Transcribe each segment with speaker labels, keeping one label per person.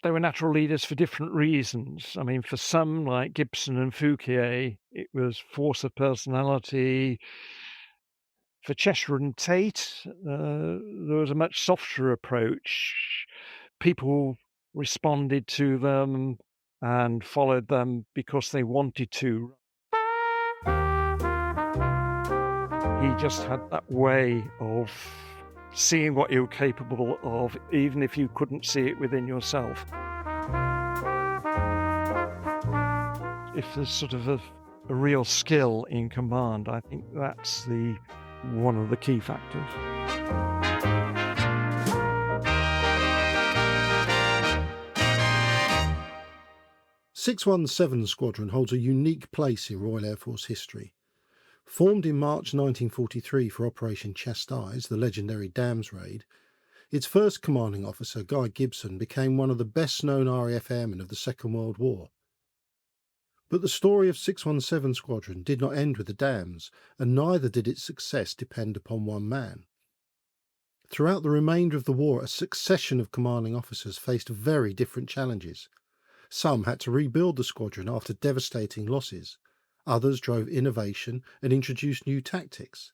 Speaker 1: They were natural leaders for different reasons. I mean, for some, like Gibson and Fouquier, it was force of personality. For Cheshire and Tait, there was a much softer approach. People responded to them and followed them because they wanted to. He just had that way of seeing what you were capable of, even if you couldn't see it within yourself. If there's sort of a real skill in command, I think that's one of the key factors.
Speaker 2: .617 Squadron holds a unique place in Royal Air Force history. Formed in March 1943 for Operation Chastise, the legendary Dams raid, its first commanding officer, Guy Gibson, became one of the best-known RAF airmen of the Second World War. But the story of 617 Squadron did not end with the Dams, and neither did its success depend upon one man. Throughout the remainder of the war, a succession of commanding officers faced very different challenges. Some had to rebuild the squadron after devastating losses. Others drove innovation and introduced new tactics.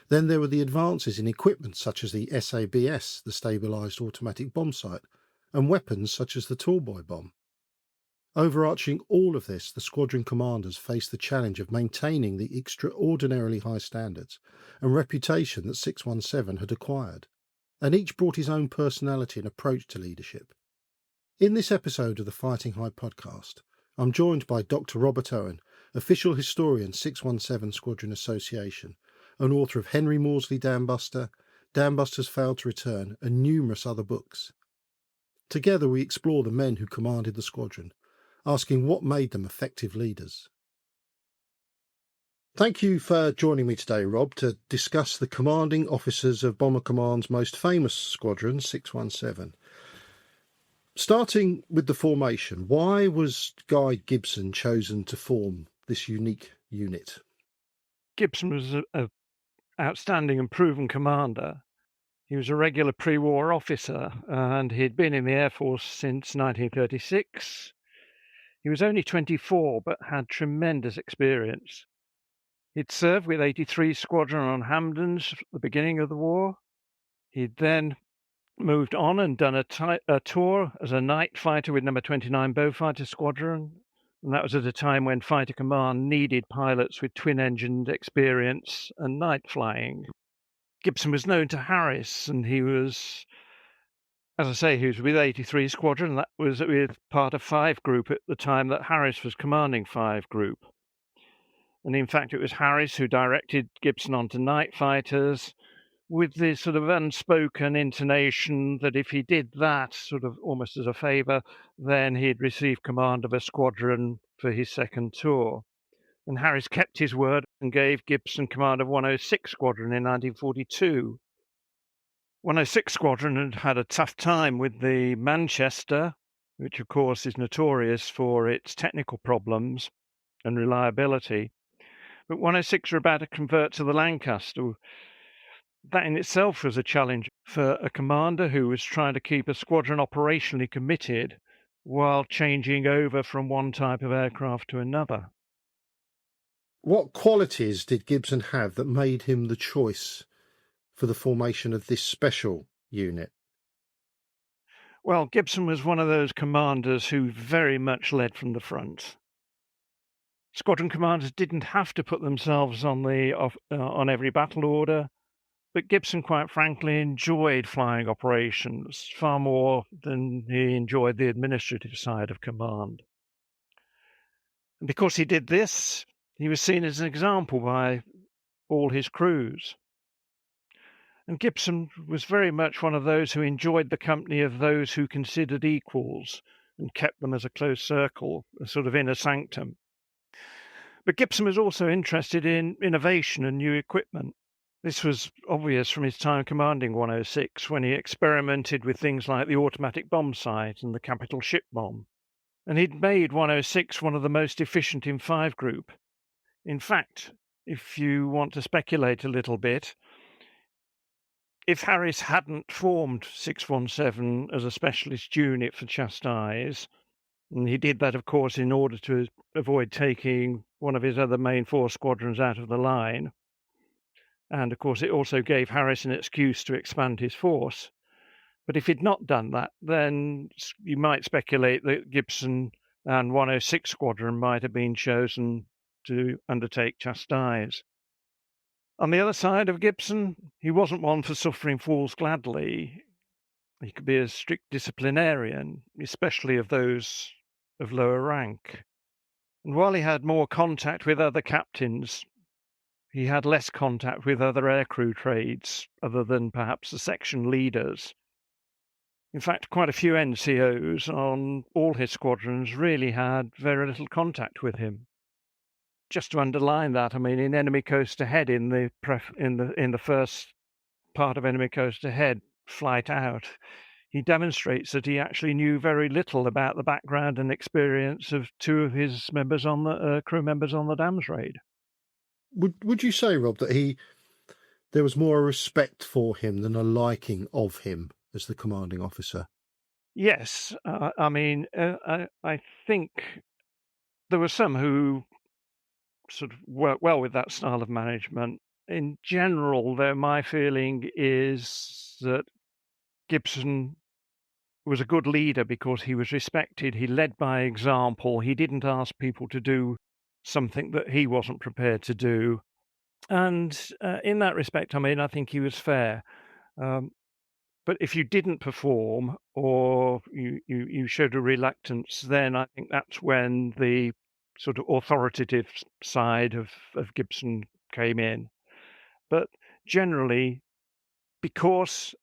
Speaker 2: Then there were the advances in equipment such as the SABS, the Stabilised Automatic Bomb Sight, and weapons such as the Tallboy bomb. Overarching all of this, the squadron commanders faced the challenge of maintaining the extraordinarily high standards and reputation that 617 had acquired, and each brought his own personality and approach to leadership. In this episode of the Fighting High podcast, I'm joined by Dr Robert Owen, official historian 617 Squadron Association, and author of Henry Maudsley Dambuster, Dambusters Failed to Return, and numerous other books. Together we explore the men who commanded the squadron, asking what made them effective leaders. Thank you for joining me today, Rob, to discuss the commanding officers of Bomber Command's most famous squadron, 617. Starting with the formation, why was Guy Gibson chosen to form this unique unit?
Speaker 1: Gibson was an outstanding and proven commander. He was a regular pre-war officer, and he'd been in the Air Force since 1936. He was only 24, but had tremendous experience. He'd served with 83 Squadron on Hampdens at the beginning of the war. He'd then moved on and done a tour as a night fighter with number 29 Beaufighter Squadron, and that was at a time when Fighter Command needed pilots with twin-engined experience and night flying. Gibson was known to Harris, and he was, as I say, he was with 83 Squadron. That was with part of 5 Group at the time that Harris was commanding 5 Group. And in fact, it was Harris who directed Gibson onto night fighters, with the sort of unspoken intonation that if he did that, sort of almost as a favour, then he'd receive command of a squadron for his second tour. And Harris kept his word and gave Gibson command of 106 Squadron in 1942. 106 Squadron had had a tough time with the Manchester, which of course is notorious for its technical problems and reliability. But 106 were about to convert to the Lancaster. That in itself was a challenge for a commander who was trying to keep a squadron operationally committed while changing over from one type of aircraft to another.
Speaker 2: What qualities did Gibson have that made him the choice for the formation of this special unit?
Speaker 1: Well, Gibson was one of those commanders who very much led from the front. Squadron commanders didn't have to put themselves on every battle order, but Gibson, quite frankly, enjoyed flying operations far more than he enjoyed the administrative side of command. And because he did this, he was seen as an example by all his crews. And Gibson was very much one of those who enjoyed the company of those who considered equals and kept them as a close circle, a sort of inner sanctum. But Gibson was also interested in innovation and new equipment. This was obvious from his time commanding 106, when he experimented with things like the automatic bomb sight and the capital ship bomb. And he'd made 106 one of the most efficient in 5 Group. In fact, if you want to speculate a little bit, if Harris hadn't formed 617 as a specialist unit for Chastise, and he did that, of course, in order to avoid taking one of his other main force squadrons out of the line. And, of course, it also gave Harris an excuse to expand his force. But if he'd not done that, then you might speculate that Gibson and 106 Squadron might have been chosen to undertake Chastise. On the other side of Gibson, he wasn't one for suffering fools gladly. He could be a strict disciplinarian, especially of those of lower rank. And while he had more contact with other captains, he had less contact with other aircrew trades, other than perhaps the section leaders. In fact, quite a few NCOs on all his squadrons really had very little contact with him. Just to underline that, I mean, in Enemy Coast Ahead, in the first part of Enemy Coast Ahead, Flight Out, he demonstrates that he actually knew very little about the background and experience of two of his members on the crew members on the Dams raid.
Speaker 2: Would you say, Rob, that there was more respect for him than a liking of him as the commanding officer?
Speaker 1: Yes, I mean, I think there were some who sort of work well with that style of management. In general, though, my feeling is that Gibson was a good leader because he was respected. He led by example. He didn't ask people to do something that he wasn't prepared to do. And in that respect, I mean, I think he was fair. But if you didn't perform or you showed a reluctance, then I think that's when the sort of authoritative side of Gibson came in. But generally, because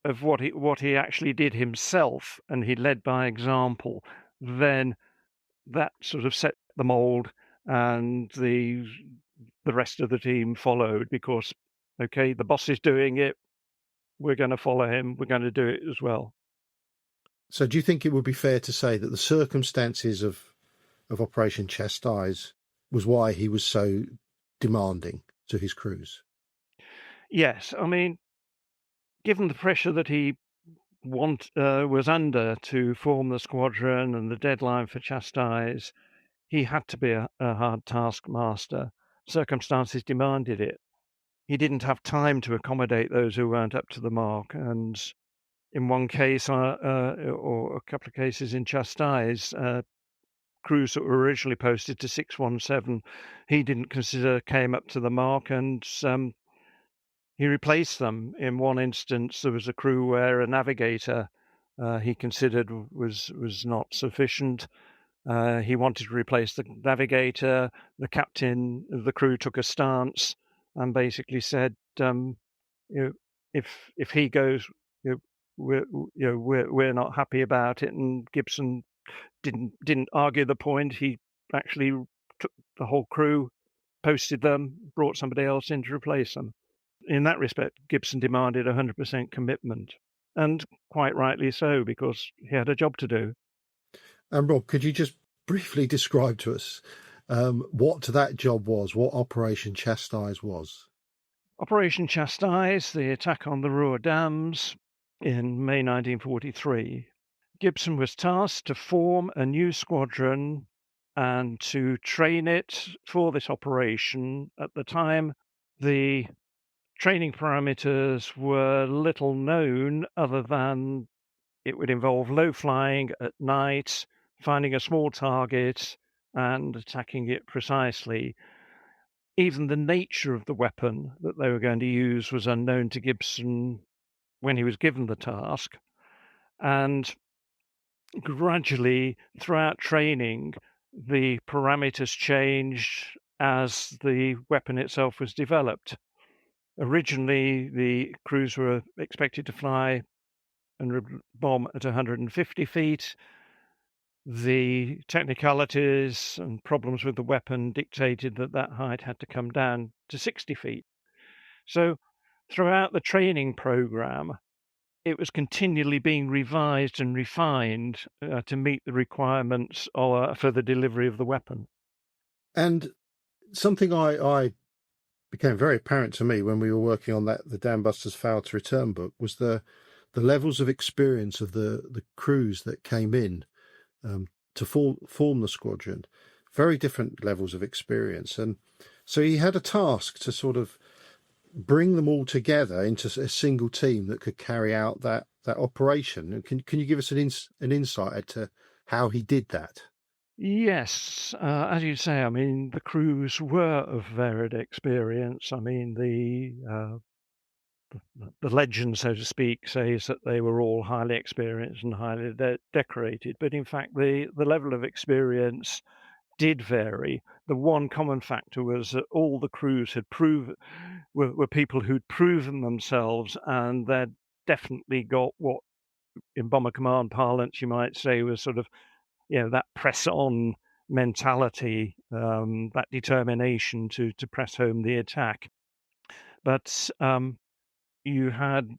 Speaker 1: of what he actually did himself, and he led by example, then that sort of set the mold, and the rest of the team followed because, okay, the boss is doing it, we're going to follow him, we're going to do it as well.
Speaker 2: So do you think it would be fair to say that the circumstances of Operation Chastise was why he was so demanding to his crews?
Speaker 1: Yes, I mean, given the pressure that he was under to form the squadron and the deadline for Chastise, he had to be a hard taskmaster. Circumstances demanded it. He didn't have time to accommodate those who weren't up to the mark. And in one case, or a couple of cases in Chastise, crews that were originally posted to 617, he didn't consider came up to the mark, and he replaced them. In one instance, there was a crew where a navigator he considered was not sufficient. He wanted to replace the navigator. The captain of the crew took a stance and basically said, if he goes, we're not happy about it. And Gibson didn't argue the point. He actually took the whole crew, posted them, brought somebody else in to replace them. In that respect, Gibson demanded 100% commitment, and quite rightly so, because he had a job to do.
Speaker 2: And Rob, could you just briefly describe to us what that job was, what Operation Chastise was?
Speaker 1: Operation Chastise, the attack on the Ruhr Dams in May 1943. Gibson was tasked to form a new squadron and to train it for this operation. At the time, the training parameters were little known other than it would involve low flying at night, finding a small target and attacking it precisely. Even the nature of the weapon that they were going to use was unknown to Gibson when he was given the task. And gradually, throughout training, the parameters changed as the weapon itself was developed. Originally, the crews were expected to fly and bomb at 150 feet. The technicalities and problems with the weapon dictated that height had to come down to 60 feet. So throughout the training program, it was continually being revised and refined to meet the requirements for the delivery of the weapon.
Speaker 2: And something I became very apparent to me when we were working on the Dambusters Failed to Return book was the levels of experience of the crews that came in to form the squadron. Very different levels of experience. And so he had a task to sort of bring them all together into a single team that could carry out that operation. Can you give us an insight as to how he did that?
Speaker 1: Yes, as you say, I mean, the crews were of varied experience. I mean, the legend, so to speak, says that they were all highly experienced and highly decorated, but in fact, the level of experience did vary. The one common factor was that all the crews had were people who'd proven themselves, and they'd definitely got what, in bomber command parlance, you might say, was sort of, that press on mentality, that determination to press home the attack. But you had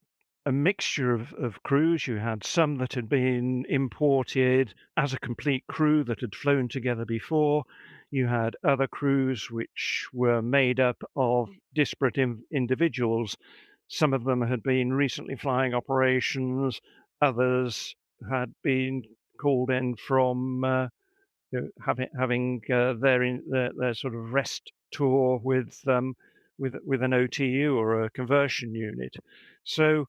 Speaker 1: a mixture of crews. You had some that had been imported as a complete crew that had flown together before. You had other crews which were made up of disparate individuals. Some of them had been recently flying operations. Others had been called in from having their sort of rest tour with an OTU or a conversion unit. So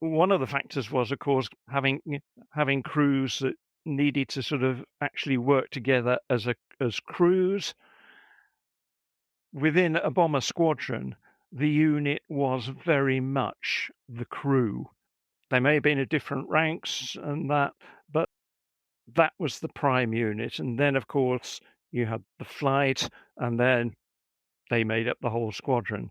Speaker 1: one of the factors was, of course, having crews that needed to sort of actually work together as crews. Within a bomber squadron, the unit was very much the crew. They may have been at different ranks and that, but that was the prime unit. And then, of course, you had the flight, and then they made up the whole squadron.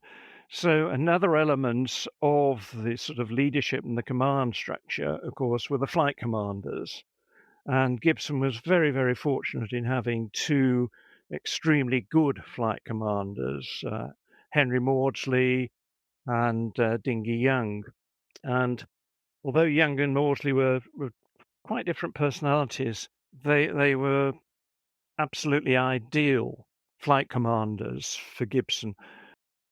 Speaker 1: So another element of the sort of leadership and the command structure, of course, were the flight commanders. And Gibson was very, very fortunate in having two extremely good flight commanders, Henry Maudsley and Dinghy Young. And although Young and Maudsley were quite different personalities, they were absolutely ideal flight commanders for Gibson.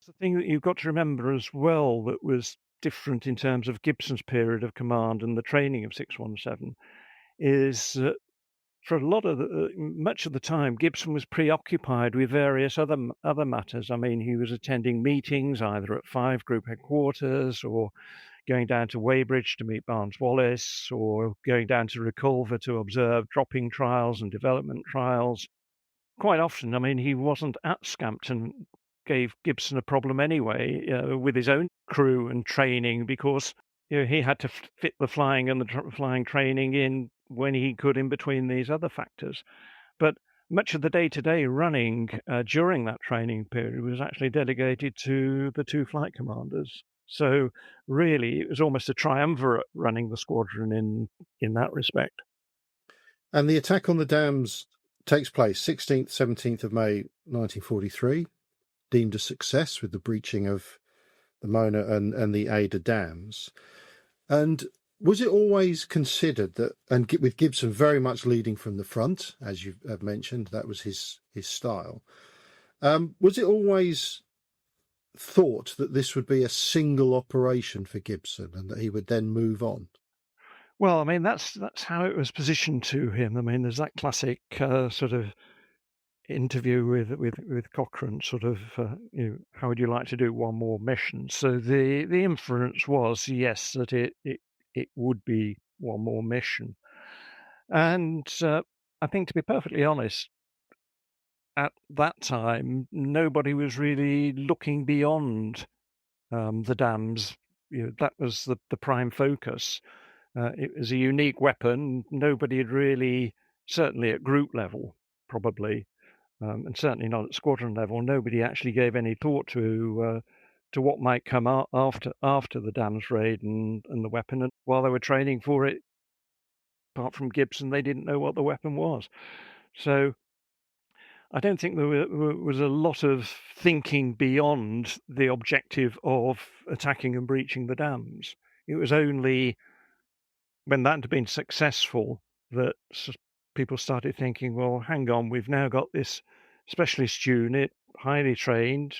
Speaker 1: The thing that you've got to remember as well that was different in terms of Gibson's period of command and the training of 617 is that for much of the time, Gibson was preoccupied with various other matters. I mean, he was attending meetings either at 5 Group headquarters or going down to Weybridge to meet Barnes Wallis, or going down to Reculver to observe dropping trials and development trials. Quite often, I mean, he wasn't at Scampton, gave Gibson a problem anyway with his own crew and training, because he had to fit the flying and the flying training in when he could in between these other factors. But much of the day-to-day running during that training period was actually delegated to the two flight commanders. So really, it was almost a triumvirate running the squadron in that respect.
Speaker 2: And the attack on the dams takes place 16th, 17th of May 1943, deemed a success with the breaching of the Mona and the Ada dams. And was it always considered that, and with Gibson very much leading from the front, as you have mentioned, that was his style, was it always thought that this would be a single operation for Gibson and that he would then move on?
Speaker 1: Well, I mean, that's how it was positioned to him. I mean, there's that classic sort of interview with Cochrane, sort of, how would you like to do one more mission? So the inference was, yes, that it would be one more mission. And I think, to be perfectly honest, at that time, nobody was really looking beyond the dams. That was the prime focus. It was a unique weapon. Nobody had really, certainly at group level, probably, and certainly not at squadron level, nobody actually gave any thought to what might come after the dams raid and the weapon. And while they were training for it, apart from Gibson, they didn't know what the weapon was. So I don't think there was a lot of thinking beyond the objective of attacking and breaching the dams. It was only when that had been successful that people started thinking, well, hang on, we've now got this specialist unit, highly trained,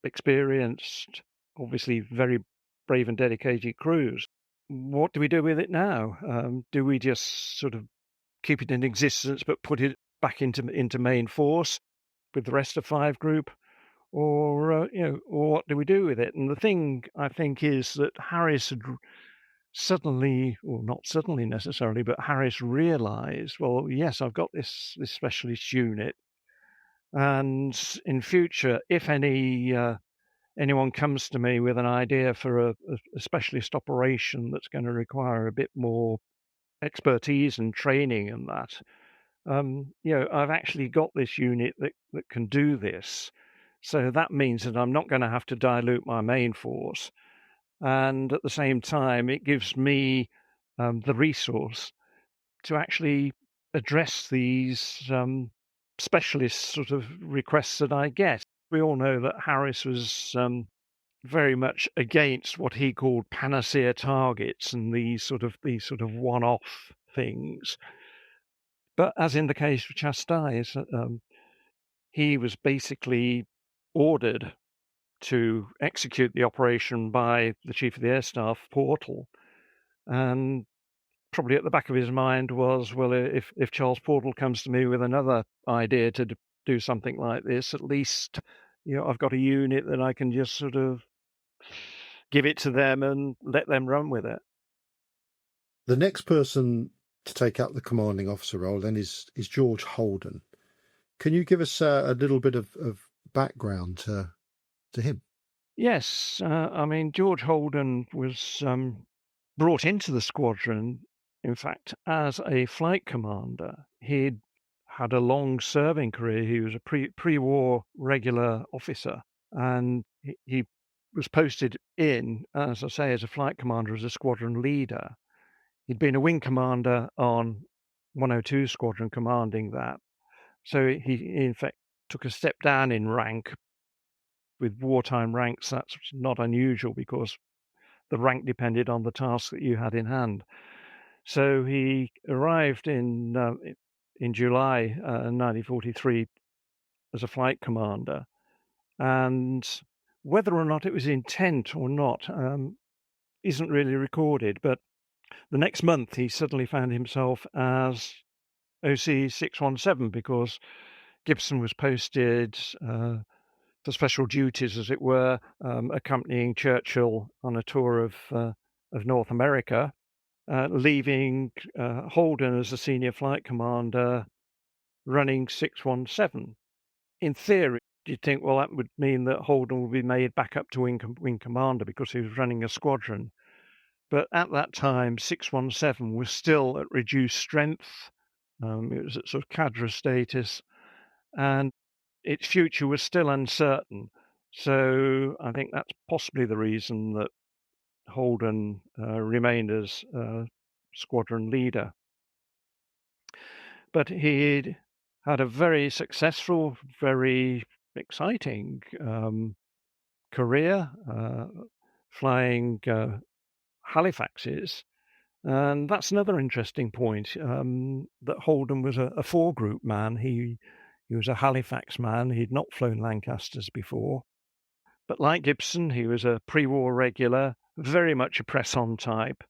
Speaker 1: experienced, obviously very brave and dedicated crews. What do we do with it now? Do we just sort of keep it in existence but put it back into main force with the rest of 5 Group? Or, or what do we do with it? And the thing, I think, is that Harris had suddenly, or not suddenly necessarily, but Harris realised, well, yes, I've got this specialist unit, and in future, if anyone comes to me with an idea for a specialist operation that's going to require a bit more expertise and training and that, I've actually got this unit that can do this. So that means that I'm not going to have to dilute my main force. And at the same time, it gives me the resource to actually address these specialist sort of requests that I get. We all know that Harris was very much against what he called panacea targets and these sort of one-off things. But as in the case of Chastais, he was basically ordered to execute the operation by the Chief of the Air Staff, Portal, and probably at the back of his mind was, well, if Charles Portal comes to me with another idea to do something like this, at least I've got a unit that I can just sort of give it to them and let them run with it.
Speaker 2: The next person to take up the commanding officer role then is George Holden. Can you give us a little bit of background to him?
Speaker 1: Yes, I mean, George Holden was brought into the squadron, in fact, as a flight commander. He'd had a long serving career. He was a pre-war regular officer, and he was posted in, as I say, as a flight commander, as a squadron leader. He'd been a wing commander on 102 Squadron, commanding that. So he, in fact, took a step down in rank. With wartime ranks, that's not unusual because the rank depended on the task that you had in hand. So he arrived in July 1943 as a flight commander, and whether or not it was intent or not isn't really recorded. But the next month, he suddenly found himself as OC 617 because Gibson was posted for special duties, as it were, accompanying Churchill on a tour of North America, leaving Holden as the senior flight commander, running 617. In theory, you'd think, well, that would mean that Holden would be made back up to wing commander because he was running a squadron. But at that time, 617 was still at reduced strength. It was at sort of cadre status, and its future was still uncertain. So I think that's possibly the reason that Holden remained as squadron leader. But he had a very successful, very exciting career, flying Halifaxes. And that's another interesting point, that Holden was a 4 Group man. He was a Halifax man. He'd not flown Lancasters before. But like Gibson, he was a pre-war regular, very much a press-on type.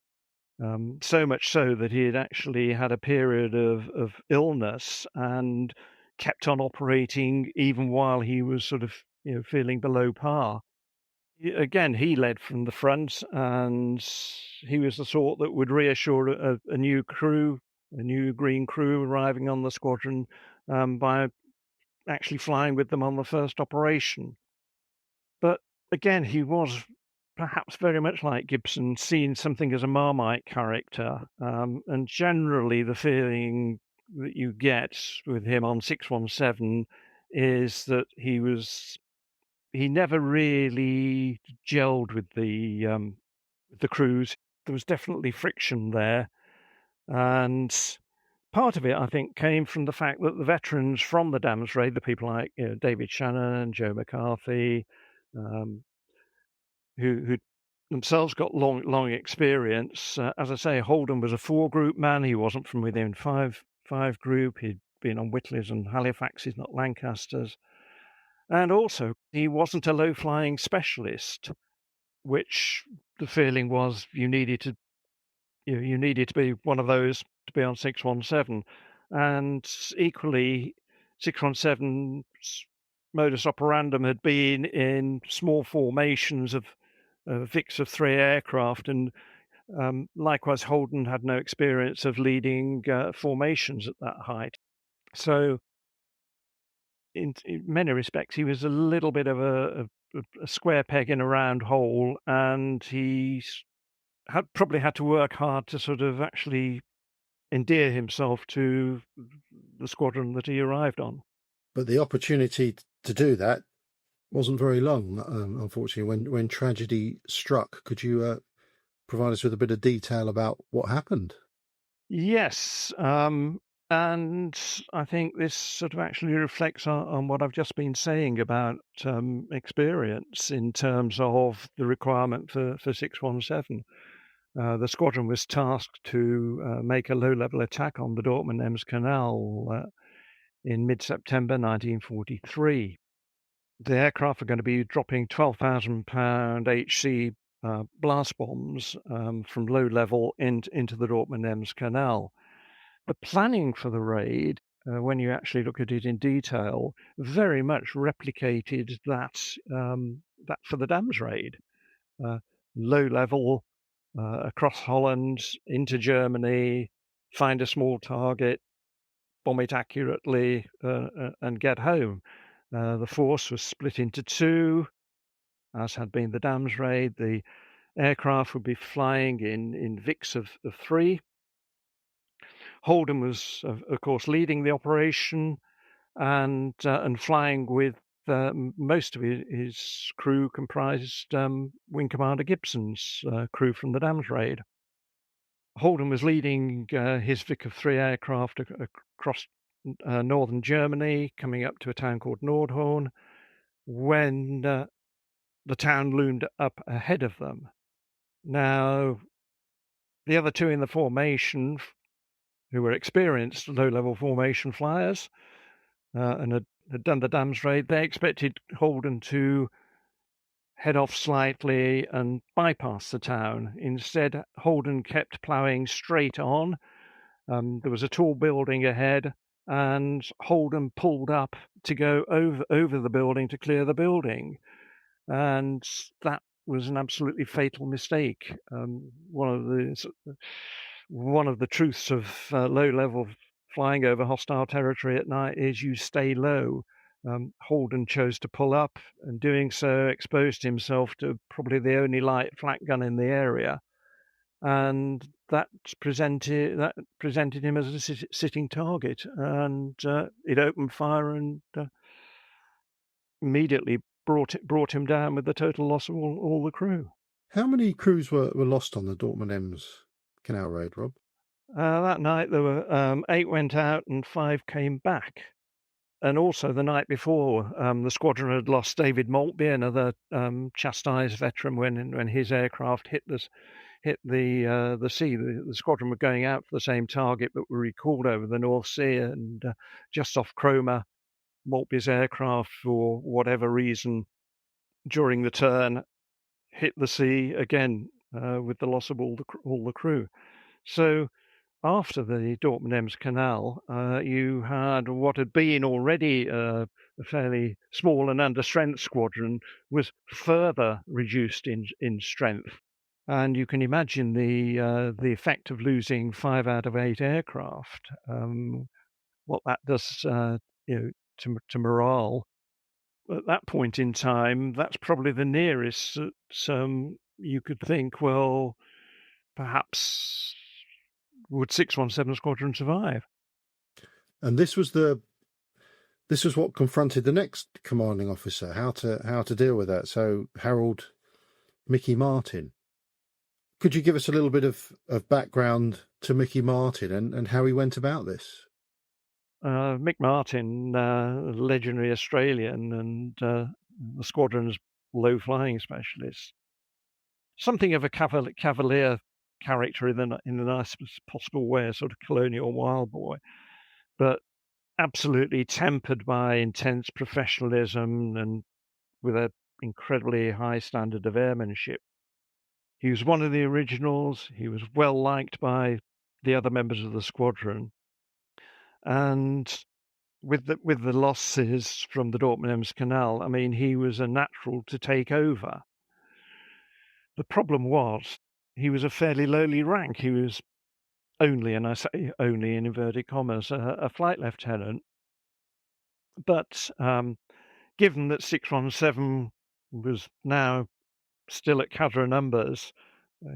Speaker 1: So much so that he had actually had a period of illness and kept on operating even while he was sort of feeling below par. Again, he led from the front, and he was the sort that would reassure a new crew, a new green crew arriving on the squadron, by actually flying with them on the first operation. But again, he was perhaps very much like Gibson, seen something as a Marmite character, and generally the feeling that you get with him on 617 is that he never really gelled with the crews. There was definitely friction there, and part of it, I think, came from the fact that the veterans from the Dams raid, the people like David Shannon, Joe McCarthy, who themselves got long experience. As I say, Holden was a 4 Group man. He wasn't from within 5 Group. He'd been on Whitleys and Halifaxes, not Lancasters. And also, he wasn't a low-flying specialist, which the feeling was you needed to be one of those to be on 617. And equally, 617's modus operandum had been in small formations of VIX of 3 aircraft, and likewise Holden had no experience of leading formations at that height. So in many respects, he was a little bit of a square peg in a round hole, and he probably had to work hard to sort of actually endear himself to the squadron that he arrived on.
Speaker 2: But the opportunity to do that wasn't very long, unfortunately, when tragedy struck. Could you provide us with a bit of detail about what happened?
Speaker 1: Yes, and I think this sort of actually reflects on what I've just been saying about experience in terms of the requirement for 617. The squadron was tasked to make a low-level attack on the Dortmund-Ems Canal in mid-September 1943. The aircraft are going to be dropping 12,000-pound HC blast bombs from low level into the Dortmund-Ems Canal. The planning for the raid, when you actually look at it in detail, very much replicated that for the Dams raid. Low level, across Holland, into Germany, find a small target, bomb it accurately, and get home. The force was split into two, as had been the Dams raid. The aircraft would be flying in VIX of 3. Holden was, of course, leading the operation and flying with most of his crew comprised Wing Commander Gibson's crew from the Dams raid. Holden was leading his VIC of 3 aircraft across northern Germany, coming up to a town called Nordhorn, when the town loomed up ahead of them. Now, the other two in the formation, who were experienced low-level formation flyers and had done the Dams raid, they expected Holden to head off slightly and bypass the town. Instead, Holden kept ploughing straight on. There was a tall building ahead, and Holden pulled up to go over the building to clear the building. And that was an absolutely fatal mistake. One of the truths of low-level flying over hostile territory at night is you stay low. Holden chose to pull up, and doing so exposed himself to probably the only light flak gun in the area, and that presented him as a sitting target, and it opened fire and immediately brought him down with the total loss of all the crew.
Speaker 2: How many crews were lost on the Dortmund-Ems Canal raid, Rob?
Speaker 1: That night there were 8 went out and 5 came back. And also the night before, the squadron had lost David Maltby, another chastised veteran, when his aircraft hit the sea. The squadron were going out for the same target, but were recalled over the North Sea, and just off Cromer, Maltby's aircraft, for whatever reason, during the turn, hit the sea again, with the loss of all the crew. So after the Dortmund-Ems Canal, you had what had been already a fairly small and under-strength squadron was further reduced in strength. And you can imagine the effect of losing 5 out of 8 aircraft, what that does to morale. At that point in time, that's probably the nearest that you could think, well, perhaps would 617 Squadron survive?
Speaker 2: And this was what confronted the next commanding officer, how to deal with that. So Harold Mick Martin. Could you give us a little bit of background to Mick Martin and how he went about this?
Speaker 1: Mick Martin, legendary Australian and the squadron's low-flying specialist. Something of a cavalier character in the nicest possible way, a sort of colonial wild boy, but absolutely tempered by intense professionalism and with an incredibly high standard of airmanship. He was one of the originals. He was well liked by the other members of the squadron. And with the losses from the Dortmund-Ems Canal, I mean, he was a natural to take over. The problem was he was a fairly lowly rank. He was only, and I say only in inverted commas, a flight lieutenant. But given that 617 was now still at cadre numbers,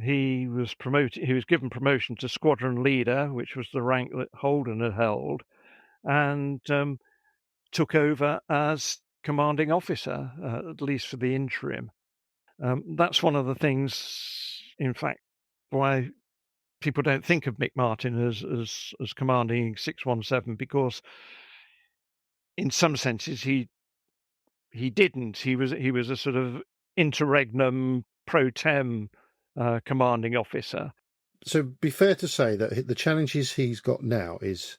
Speaker 1: he was promoted. He was given promotion to squadron leader, which was the rank that Holden had held, and took over as commanding officer, at least for the interim. That's one of the things, in fact, why people don't think of Mick Martin as commanding 617, because in some senses he didn't. He was a sort of interregnum pro tem commanding officer.
Speaker 2: So it'd be fair to say that the challenges he's got now is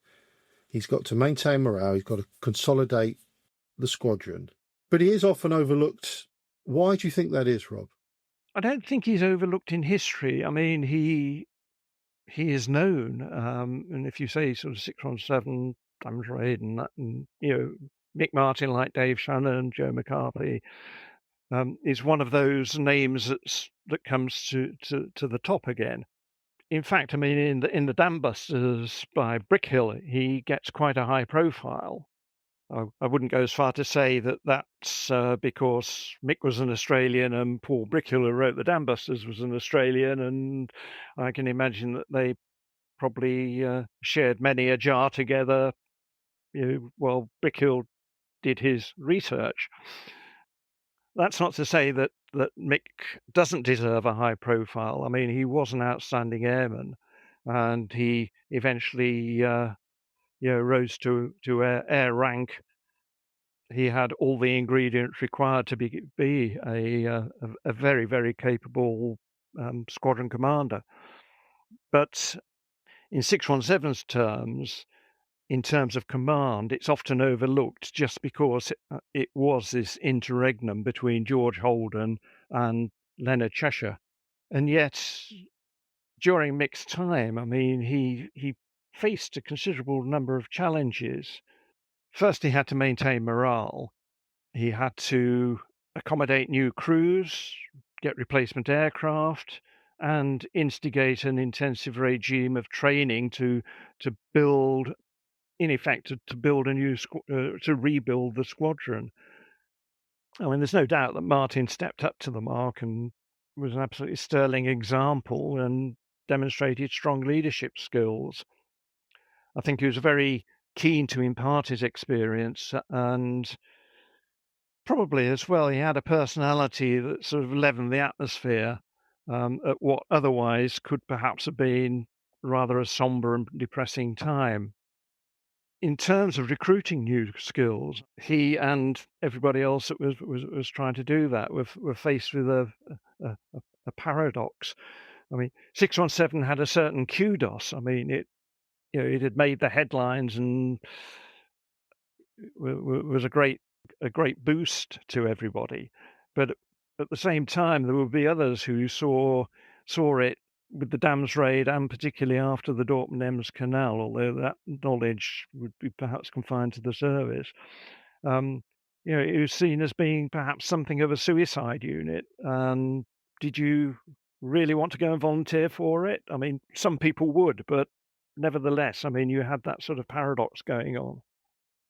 Speaker 2: he's got to maintain morale, he's got to consolidate the squadron, but he is often overlooked. Why do you think that is, Rob?
Speaker 1: I don't think he's overlooked in history. I mean, he is known, and if you say sort of 617, Dambusters Squadron, and Mick Martin, like Dave Shannon, Joe McCarthy, is one of those names that comes to the top again. In fact, I mean, in the Dambusters by Brickhill, he gets quite a high profile. I wouldn't go as far to say that that's because Mick was an Australian and Paul Brickhill, who wrote the Dambusters, was an Australian, and I can imagine that they probably shared many a jar together, while Brickhill did his research. That's not to say that Mick doesn't deserve a high profile. I mean, he was an outstanding airman, and he eventually rose to air rank. He had all the ingredients required to be a very, very capable squadron commander. But in 617's terms, in terms of command, it's often overlooked just because it was this interregnum between George Holden and Leonard Cheshire. And yet, during Mick's time, I mean, he faced a considerable number of challenges. First, he had to maintain morale. He had to accommodate new crews, get replacement aircraft, and instigate an intensive regime of training to build, in effect, to build a new to rebuild the squadron. I mean, there's no doubt that Martin stepped up to the mark and was an absolutely sterling example and demonstrated strong leadership skills. I think he was very keen to impart his experience, and probably as well, he had a personality that sort of leavened the atmosphere at what otherwise could perhaps have been rather a somber and depressing time. In terms of recruiting new skills, he and everybody else that was trying to do that were faced with a paradox. I mean, 617 had a certain kudos. I mean, it had made the headlines and was a great boost to everybody. But at the same time, there would be others who saw it with the dams raid, and particularly after the Dortmund-Ems Canal, although that knowledge would be perhaps confined to the service. It was seen as being perhaps something of a suicide unit. And did you really want to go and volunteer for it? I mean, some people would, but nevertheless, I mean, you had that sort of paradox going on.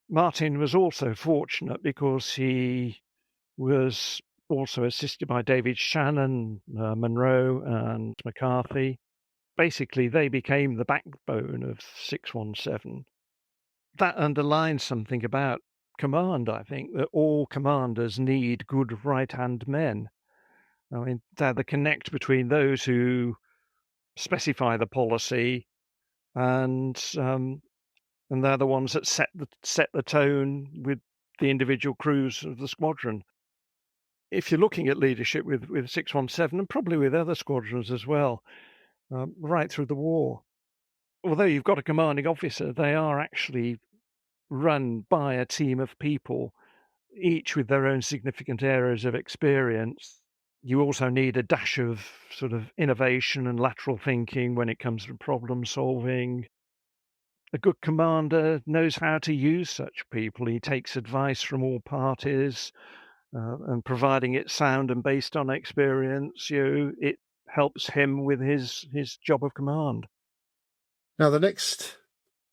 Speaker 1: Martin was also fortunate because he was also assisted by David Shannon, Monroe, and McCarthy. Basically, they became the backbone of 617. That underlines something about command, I think, that all commanders need good right-hand men. I mean, they're the connect between those who specify the policy and they're the ones that set the tone with the individual crews of the squadron. If you're looking at leadership with 617, and probably with other squadrons as well, right through the war, although you've got a commanding officer, they are actually run by a team of people each with their own significant areas of experience. You also need a dash of sort of innovation and lateral thinking when it comes to problem solving. A good commander knows how to use such people. He takes advice from all parties, and providing it sound and based on experience, it helps him with his job of command.
Speaker 2: Now, the next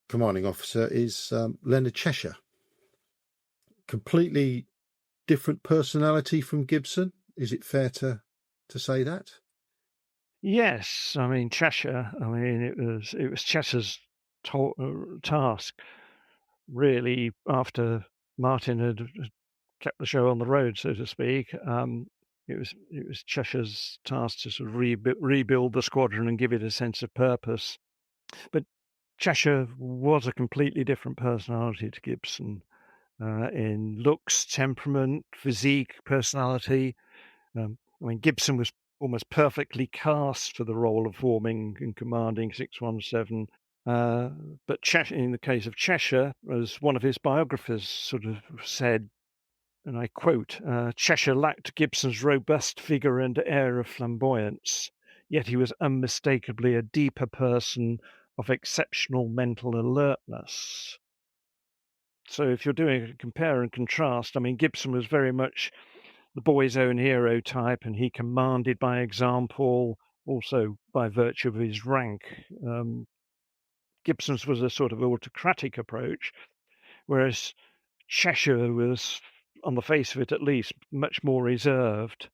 Speaker 2: commanding officer is Leonard Cheshire. Completely different personality from Gibson. Is it fair to say that?
Speaker 1: Yes, I mean Cheshire. I mean it was Cheshire's task, really, after Martin had kept the show on the road, so to speak. It was Cheshire's task to sort of rebuild the squadron and give it a sense of purpose. But Cheshire was a completely different personality to Gibson, in looks, temperament, physique, personality. I mean, Gibson was almost perfectly cast for the role of forming and commanding 617. But in the case of Cheshire, as one of his biographers sort of said, and I quote, Cheshire lacked Gibson's robust figure and air of flamboyance, yet he was unmistakably a deeper person of exceptional mental alertness. So if you're doing a compare and contrast, I mean, Gibson was very much the boy's own hero type, and he commanded by example, also by virtue of his rank. Gibson's was a sort of autocratic approach, whereas Cheshire was, on the face of it at least, much more reserved.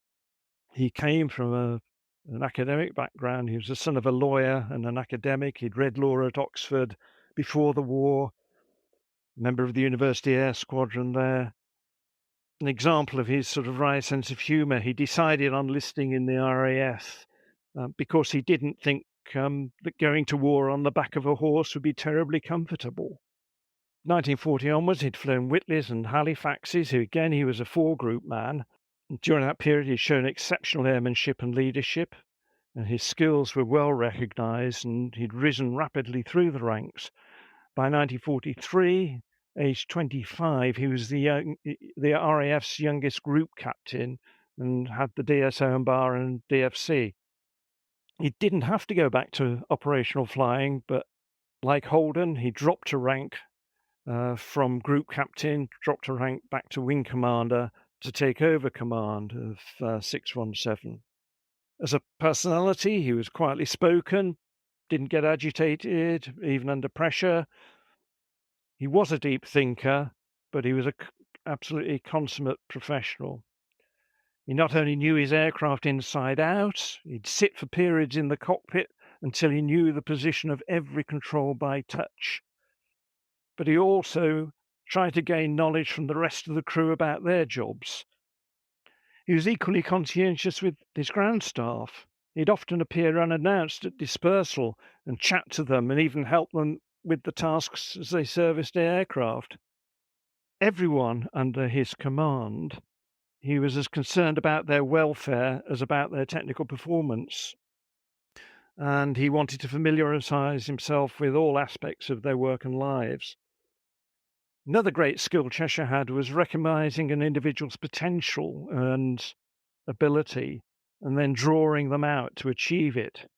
Speaker 1: He came from an academic background. He was the son of a lawyer and an academic. He'd read law at Oxford before the war, member of the University Air Squadron there. An example of his sort of wry sense of humour, he decided on enlisting in the RAF because he didn't think that going to war on the back of a horse would be terribly comfortable. 1940 onwards, he'd flown Whitleys and Halifaxes, again he was a four-group man. During that period, he'd shown exceptional airmanship and leadership, and his skills were well recognised, and he'd risen rapidly through the ranks. By 1943, aged 25, he was the RAF's youngest group captain and had the DSO bar and DFC. He didn't have to go back to operational flying, but like Holden, he dropped a rank from group captain, dropped a rank back to wing commander to take over command of 617. As a personality, he was quietly spoken, didn't get agitated, even under pressure. He was a deep thinker, but he was an absolutely consummate professional. He not only knew his aircraft inside out, he'd sit for periods in the cockpit until he knew the position of every control by touch. But he also tried to gain knowledge from the rest of the crew about their jobs. He was equally conscientious with his ground staff. He'd often appear unannounced at dispersal and chat to them and even help them with the tasks as they serviced the aircraft. Everyone under his command, he was as concerned about their welfare as about their technical performance. And he wanted to familiarise himself with all aspects of their work and lives. Another great skill Cheshire had was recognising an individual's potential and ability and then drawing them out to achieve it.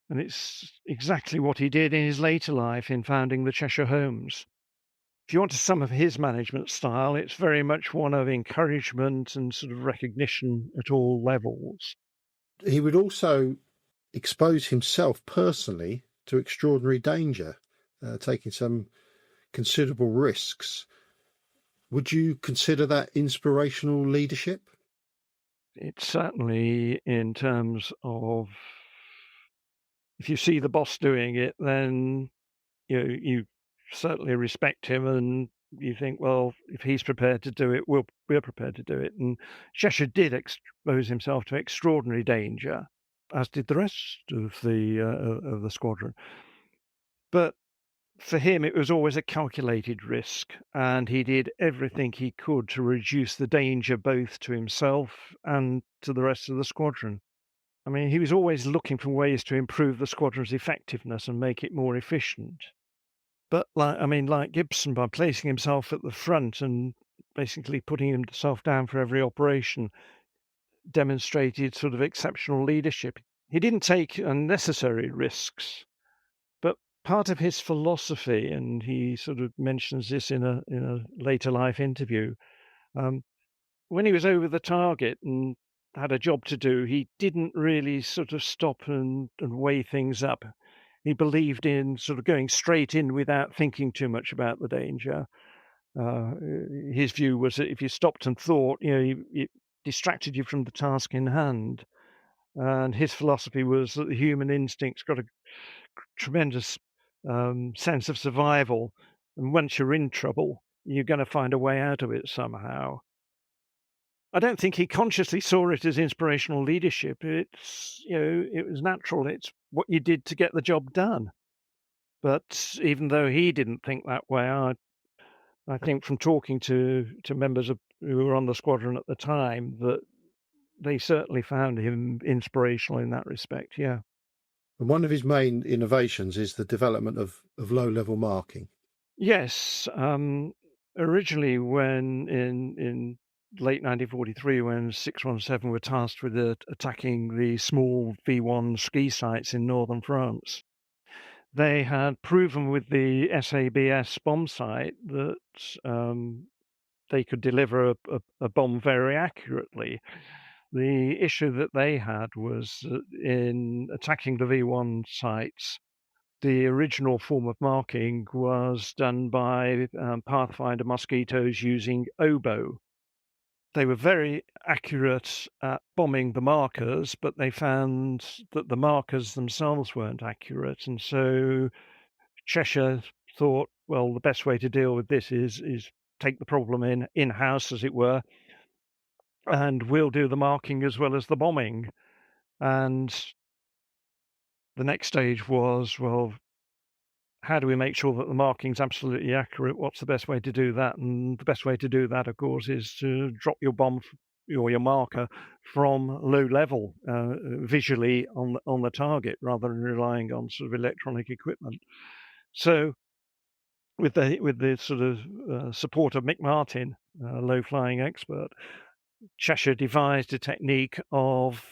Speaker 1: And it's exactly what he did in his later life in founding the Cheshire Homes. If you want to sum up his management style, it's very much one of encouragement and sort of recognition at all levels.
Speaker 2: He would also expose himself personally to extraordinary danger, taking some considerable risks. Would you consider that inspirational leadership?
Speaker 1: It's certainly, in terms of, if you see the boss doing it, then you certainly respect him, and you think, well, if he's prepared to do it, we're prepared to do it. And Cheshire did expose himself to extraordinary danger, as did the rest of the squadron. But for him, it was always a calculated risk, and he did everything he could to reduce the danger both to himself and to the rest of the squadron. I mean, he was always looking for ways to improve the squadron's effectiveness and make it more efficient. But like Gibson, by placing himself at the front and basically putting himself down for every operation, demonstrated sort of exceptional leadership. He didn't take unnecessary risks, but part of his philosophy, and he sort of mentions this in a later life interview, when he was over the target and had a job to do, he didn't really sort of stop and weigh things up. He believed in sort of going straight in without thinking too much about the danger. His view was that if you stopped and thought, it distracted you from the task in hand. And his philosophy was that the human instinct's got a tremendous sense of survival. And once you're in trouble, you're going to find a way out of it somehow. I don't think he consciously saw it as inspirational leadership. It's, it was natural. It's what you did to get the job done. But even though he didn't think that way, I think from talking to members who were on the squadron at the time, that they certainly found him inspirational in that respect, yeah.
Speaker 2: And one of his main innovations is the development of low-level marking.
Speaker 1: Yes. Originally, when in late 1943, when 617 were tasked with attacking the small V1 ski sites in northern France, they had proven with the SABS bomb sight that they could deliver a bomb very accurately. The issue that they had was that in attacking the V1 sites, the original form of marking was done by Pathfinder mosquitoes using oboe. They were very accurate at bombing the markers, but they found that the markers themselves weren't accurate. And so Cheshire thought, well, the best way to deal with this is take the problem in-house, as it were, and we'll do the marking as well as the bombing. And the next stage was, well, how do we make sure that the marking's absolutely accurate? What's the best way to do that? And the best way to do that, of course, is to drop your bomb or your marker from low level visually on the target, rather than relying on sort of electronic equipment. So with the sort of support of Mick Martin, a low flying expert, Cheshire devised a technique of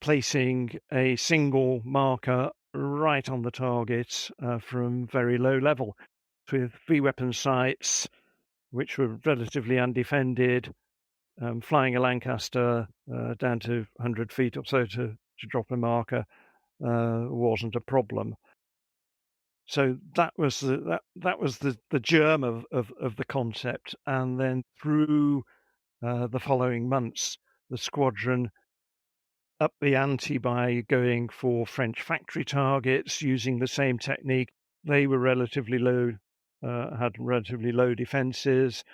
Speaker 1: placing a single marker right on the target from very low level, with V-weapon sights, which were relatively undefended. Flying a Lancaster down to 100 feet or so to drop a marker wasn't a problem. So that was the germ of the concept, and then through the following months, the squadron upped the ante by going for French factory targets using the same technique. They were relatively low, had relatively low defences.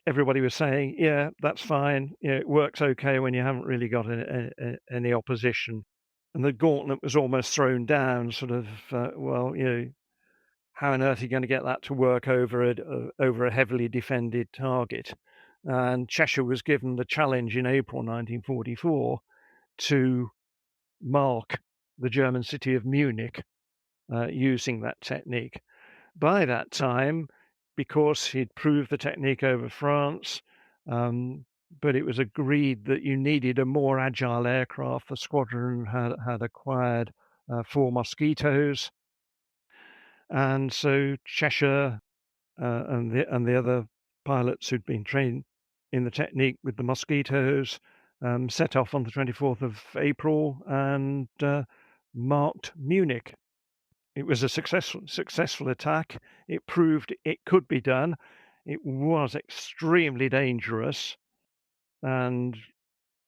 Speaker 1: Everybody was saying, yeah, that's fine. It works okay when you haven't really got any opposition. And the gauntlet was almost thrown down, sort of, how on earth are you going to get that to work over a heavily defended target? And Cheshire was given the challenge in April 1944 to mark the German city of Munich using that technique. By that time, because he'd proved the technique over France, but it was agreed that you needed a more agile aircraft. The squadron had acquired 4 Mosquitoes, and so Cheshire and the other pilots who'd been trained in the technique with the Mosquitoes set off on the 24th of April and marked Munich. It was a successful attack. It proved it could be done. It was extremely dangerous, and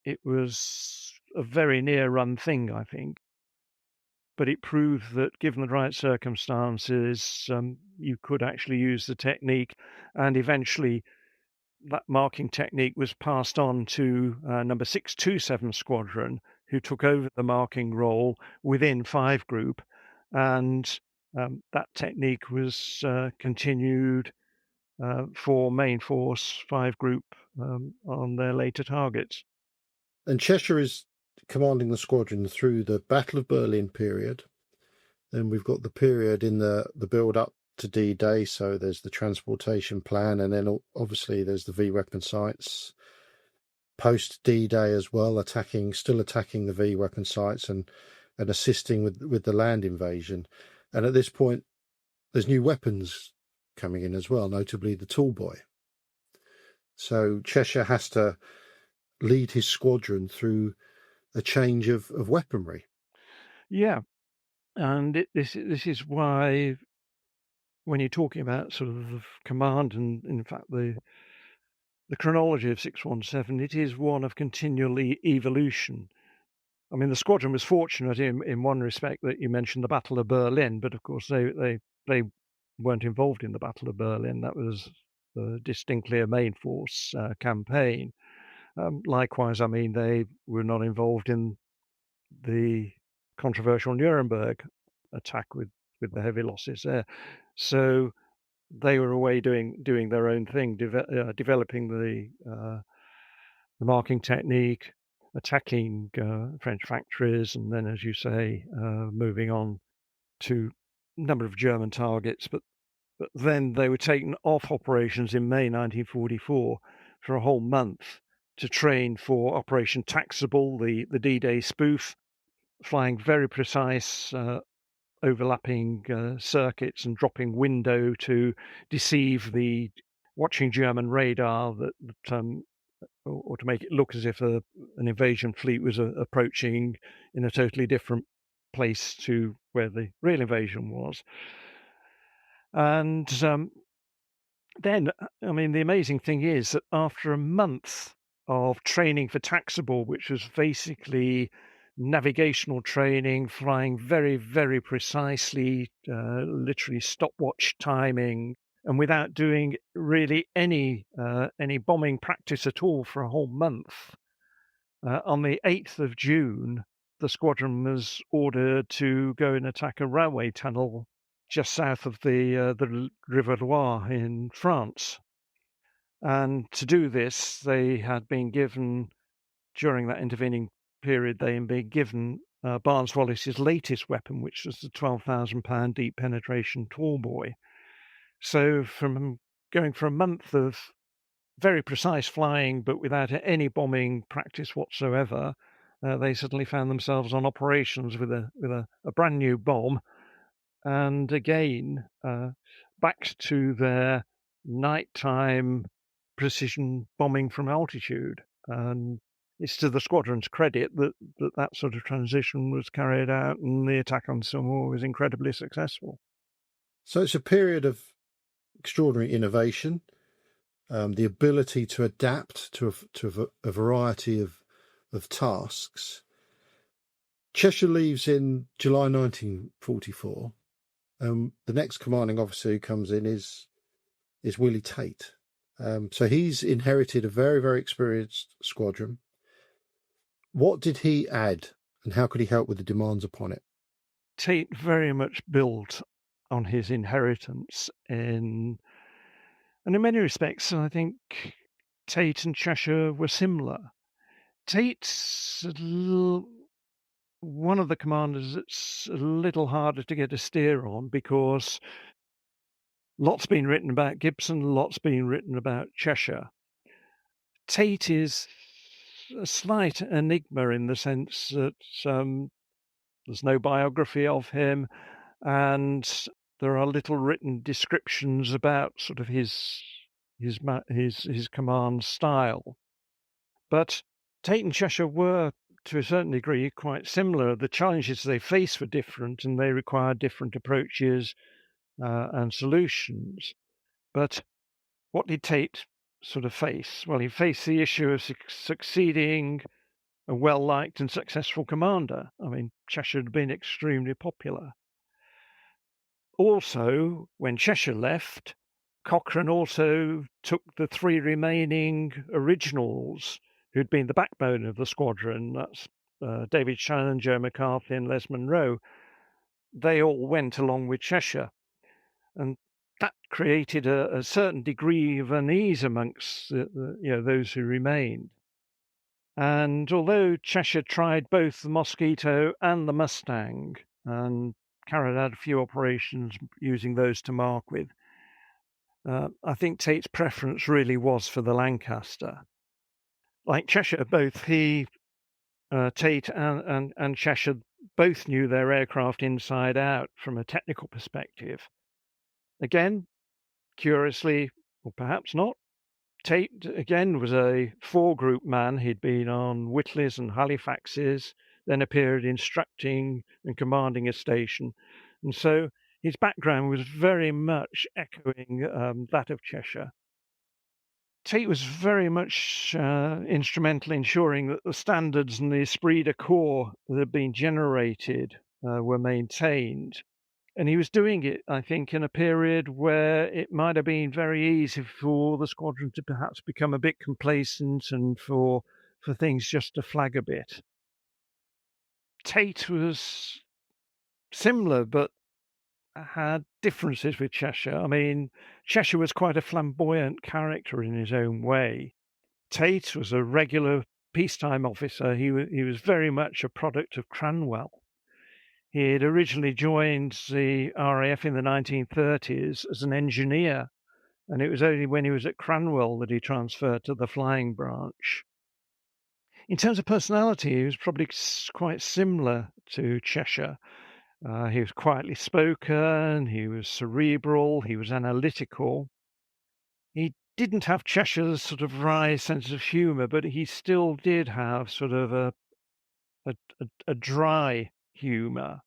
Speaker 1: it was a very near-run thing, I think. But it proved that, given the right circumstances, you could actually use the technique, and eventually that marking technique was passed on to number 627 Squadron, who took over the marking role within 5 Group, and that technique was continued for Main Force 5 Group on their later targets.
Speaker 2: And Cheshire is commanding the squadron through the Battle of Berlin period. Then we've got the period in the build-up to D-Day, so there's the transportation plan, and then obviously there's the V weapon sites post D-Day as well, still attacking the V weapon sites and assisting with the land invasion. And at this point, there's new weapons coming in as well, notably the Tall Boy. So Cheshire has to lead his squadron through a change of weaponry.
Speaker 1: Yeah, and this is why, when you're talking about sort of command and, in fact, the chronology of 617, it is one of continually evolution. I mean, the squadron was fortunate in one respect that you mentioned the Battle of Berlin, but of course they weren't involved in the Battle of Berlin. That was distinctly a main force campaign. Likewise, I mean, they were not involved in the controversial Nuremberg attack with the heavy losses there. So they were away doing their own thing, developing the marking technique, attacking French factories, and then, as you say, moving on to a number of German targets. But then they were taken off operations in May 1944 for a whole month to train for Operation Taxable, the D-Day spoof, flying very precise overlapping circuits and dropping window to deceive the watching German radar or to make it look as if an invasion fleet was approaching in a totally different place to where the real invasion was. And then, I mean, the amazing thing is that after a month of training for Taxable, which was basically navigational training, flying very, very precisely, literally stopwatch timing, and without doing really any bombing practice at all for a whole month, on the 8th of June, the squadron was ordered to go and attack a railway tunnel just south of the River Loire in France. And to do this, they had been given, during that intervening period, they had been given Barnes-Wallis's latest weapon, which was the 12,000-pound deep penetration Tall Boy. So from going for a month of very precise flying, but without any bombing practice whatsoever, they suddenly found themselves on operations with a brand new bomb, and again back to their nighttime precision bombing from altitude. And it's to the squadron's credit that sort of transition was carried out, and the attack on Saumur was incredibly successful.
Speaker 2: So it's a period of extraordinary innovation, the ability to adapt to a variety of tasks. Cheshire leaves in July 1944. The next commanding officer who comes in is Willie Tait. So he's inherited a very, very experienced squadron. What did he add, and how could he help with the demands upon it?
Speaker 1: Tait very much built on his inheritance, and in many respects, I think Tait and Cheshire were similar. Tait's one of the commanders that's a little harder to get a steer on, because lots been written about Gibson, lots been written about Cheshire. Tait is a slight enigma in the sense that there's no biography of him, and there are little written descriptions about sort of his command style. But Tait and Cheshire were, to a certain degree, quite similar. The challenges they faced were different, and they required different approaches and solutions. But what did Tait sort of face? Well, he faced the issue of succeeding a well-liked and successful commander. I mean, Cheshire had been extremely popular. Also, when Cheshire left, Cochrane also took the three remaining originals who'd been the backbone of the squadron. That's David Shannon, Joe McCarthy, and Les Munro. They all went along with Cheshire. And that created a certain degree of unease amongst those who remained. And although Cheshire tried both the Mosquito and the Mustang, and carried out a few operations using those to mark with. I think Tait's preference really was for the Lancaster. Like Cheshire, both Tait and Cheshire both knew their aircraft inside out from a technical perspective. Again, curiously, or perhaps not, Tait, again, was a four-group man. He'd been on Whitley's and Halifax's, then appeared instructing and commanding a station. And so his background was very much echoing that of Cheshire. Tait was very much instrumental in ensuring that the standards and the esprit de corps that had been generated were maintained. And he was doing it, I think, in a period where it might have been very easy for the squadron to perhaps become a bit complacent and for things just to flag a bit. Tait was similar, but had differences with Cheshire. I mean, Cheshire was quite a flamboyant character in his own way. Tait was a regular peacetime officer. He was very much a product of Cranwell. He had originally joined the RAF in the 1930s as an engineer, and it was only when he was at Cranwell that he transferred to the flying branch. In terms of personality, he was probably quite similar to Cheshire. He was quietly spoken, he was cerebral, he was analytical. He didn't have Cheshire's sort of wry sense of humour, but he still did have sort of a dry humour.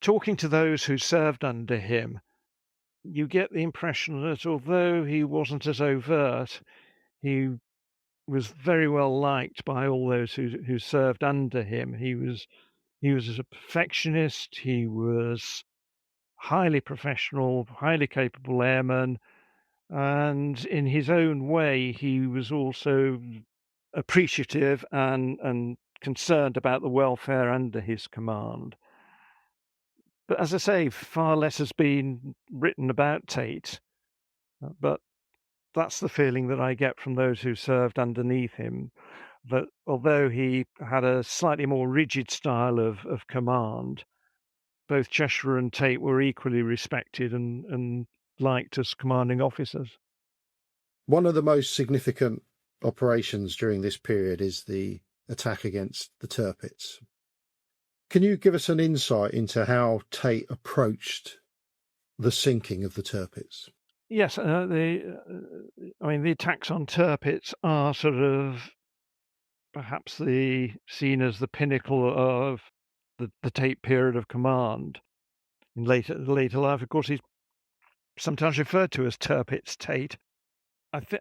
Speaker 1: Talking to those who served under him, you get the impression that although he wasn't as overt, he was very well liked by all those who served under him. He was a perfectionist. He was highly professional, highly capable airman, and in his own way, he was also appreciative and concerned about the welfare under his command. But as I say, far less has been written about Tait, but that's the feeling that I get from those who served underneath him, that although he had a slightly more rigid style of command, both Cheshire and Tait were equally respected and liked as commanding officers.
Speaker 2: One of the most significant operations during this period is the attack against the Tirpitz. Can you give us an insight into how Tait approached the sinking of the Tirpitz?
Speaker 1: Yes, the attacks on Tirpitz are sort of perhaps seen as the pinnacle of the Tait period of command. In later life, of course, he's sometimes referred to as Tirpitz Tait.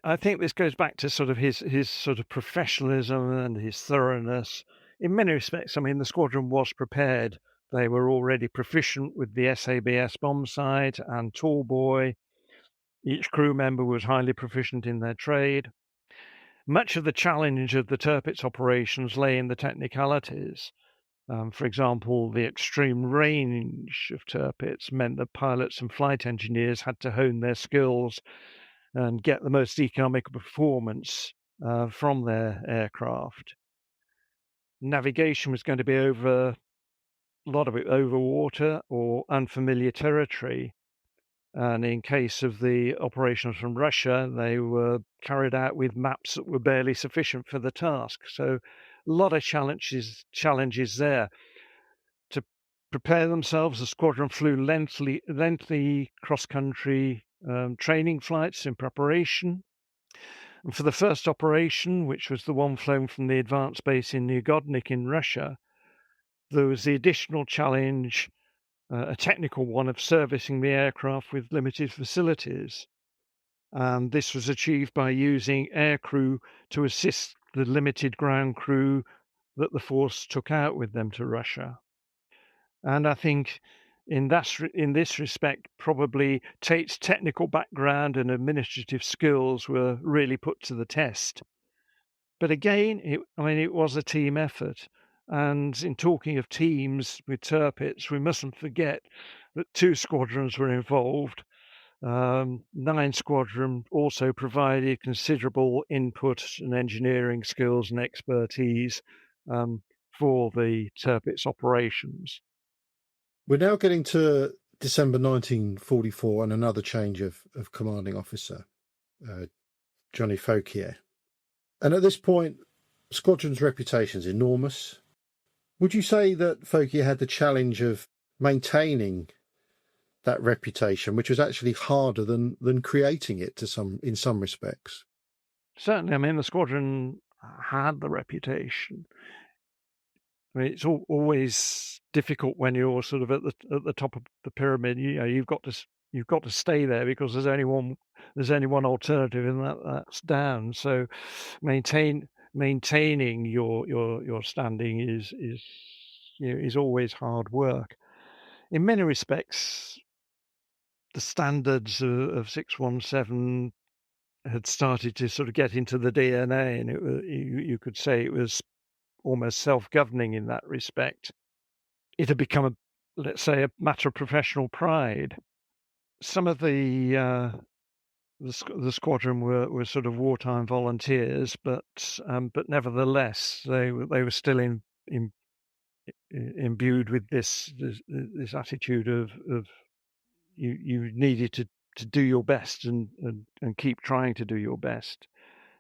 Speaker 1: I think this goes back to sort of his sort of professionalism and his thoroughness. In many respects, I mean, the squadron was prepared. They were already proficient with the SABS bomb sight and tallboy. Each crew member was highly proficient in their trade. Much of the challenge of the Tirpitz operations lay in the technicalities. For example, the extreme range of Tirpitz meant that pilots and flight engineers had to hone their skills and get the most economical performance from their aircraft. Navigation was going to be a lot of it over water or unfamiliar territory. And in case of the operations from Russia, they were carried out with maps that were barely sufficient for the task. So a lot of challenges there. To prepare themselves, the squadron flew lengthy cross-country training flights in preparation. And for the first operation, which was the one flown from the advanced base in Yugodnik in Russia, there was the additional challenge, a technical one, of servicing the aircraft with limited facilities. And this was achieved by using aircrew to assist the limited ground crew that the force took out with them to Russia. And I think in this respect, probably Tait's technical background and administrative skills were really put to the test. But again, it was a team effort. And in talking of teams with Tirpitz, we mustn't forget that 2 squadrons were involved. 9 Squadron also provided considerable input and engineering skills and expertise for the Tirpitz operations.
Speaker 2: We're now getting to December 1944 and another change of commanding officer, Johnny Fauquier. And at this point, Squadron's reputation is enormous. Would you say that Fauquier had the challenge of maintaining that reputation, which was actually harder than creating it in some respects?
Speaker 1: Certainly, I mean, the squadron had the reputation. I mean, it's always difficult when you're sort of at the top of the pyramid. You've got to stay there because there's only one alternative, and that's down. So maintaining your standing is always hard work. In many respects, the standards of 617 had started to sort of get into the DNA, and you could say it was almost self-governing in that respect. It had become, let's say, a matter of professional pride. Some of the squadron were sort of wartime volunteers, but nevertheless they were still imbued with this attitude of you needed to do your best and keep trying to do your best.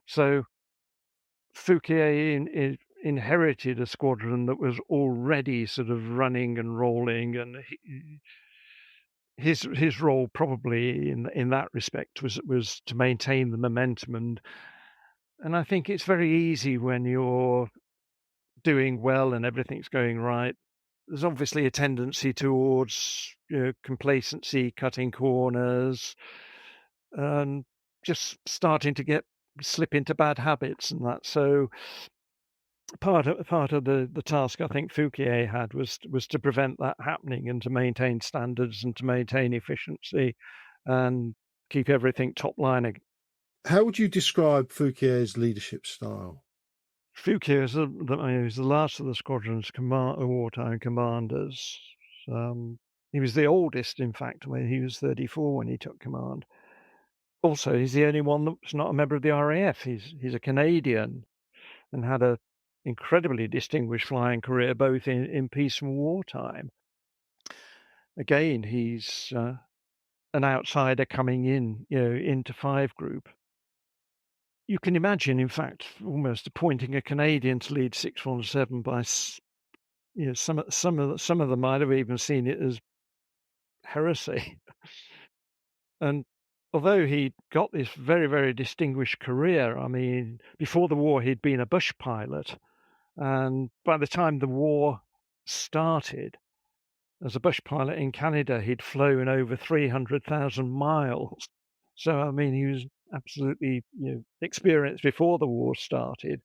Speaker 1: So Fauquier inherited a squadron that was already sort of running and rolling, and his role probably in that respect was to maintain the momentum, and I think it's very easy when you're doing well and everything's going right. There's obviously a tendency towards complacency, cutting corners, and just starting to slip into bad habits and that. So part of the task I think Fauquier had was to prevent that happening and to maintain standards and to maintain efficiency and keep everything top lining.
Speaker 2: How would you describe Fauquier's leadership style?
Speaker 1: Fauquier was the last of the squadron's wartime commanders. He was the oldest, in fact, when he was 34 when he took command. Also, he's the only one that's not a member of the RAF. He's a Canadian and had an incredibly distinguished flying career both in peace and wartime. Again, he's an outsider coming into 5 Group. You can imagine, in fact, almost appointing a Canadian to lead 617 by, some of them might have even seen it as heresy. And although he got this very, very distinguished career, I mean, before the war he'd been a bush pilot, and by the time the war started, as a bush pilot in Canada, he'd flown over 300,000 miles. So, I mean, he was absolutely experienced before the war started.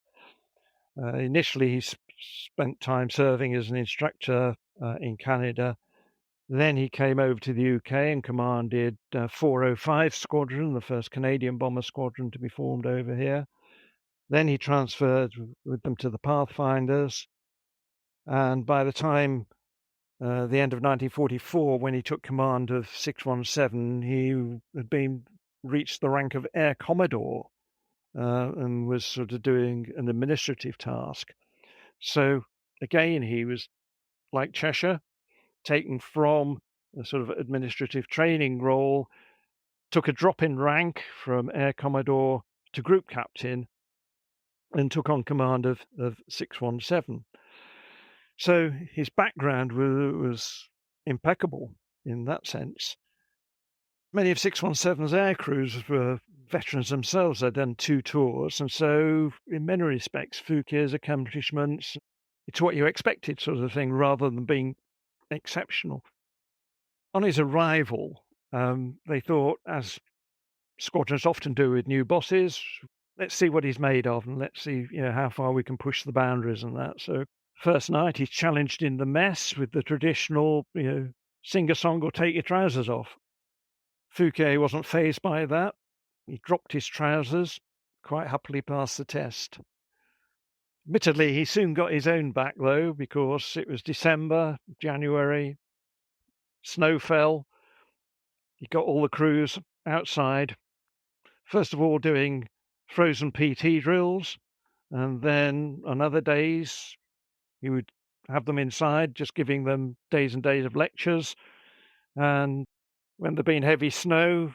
Speaker 1: Initially, he spent time serving as an instructor in Canada. Then he came over to the UK and commanded 405 Squadron, the first Canadian bomber squadron to be formed over here. Then he transferred with them to the Pathfinders. And by the time the end of 1944, when he took command of 617, he had reached the rank of Air Commodore and was sort of doing an administrative task. So again, he was like Cheshire, taken from a sort of administrative training role, took a drop in rank from Air Commodore to Group Captain, and took on command of 617. So his background was impeccable in that sense. Many of 617's air crews were veterans themselves. They'd done 2 tours, and so in many respects, Fauquier's accomplishments, it's what you expected sort of thing, rather than being exceptional. On his arrival, they thought, as squadrons often do with new bosses, let's see what he's made of, and let's see how far we can push the boundaries and that. So first night, he's challenged in the mess with the traditional, sing a song or take your trousers off. Fauquier wasn't fazed by that. He dropped his trousers, quite happily passed the test. Admittedly, he soon got his own back, though, because it was December, January, snow fell. He got all the crews outside, first of all doing frozen PT drills, and then on other days he would have them inside, just giving them days and days of lectures. And when there'd been heavy snow,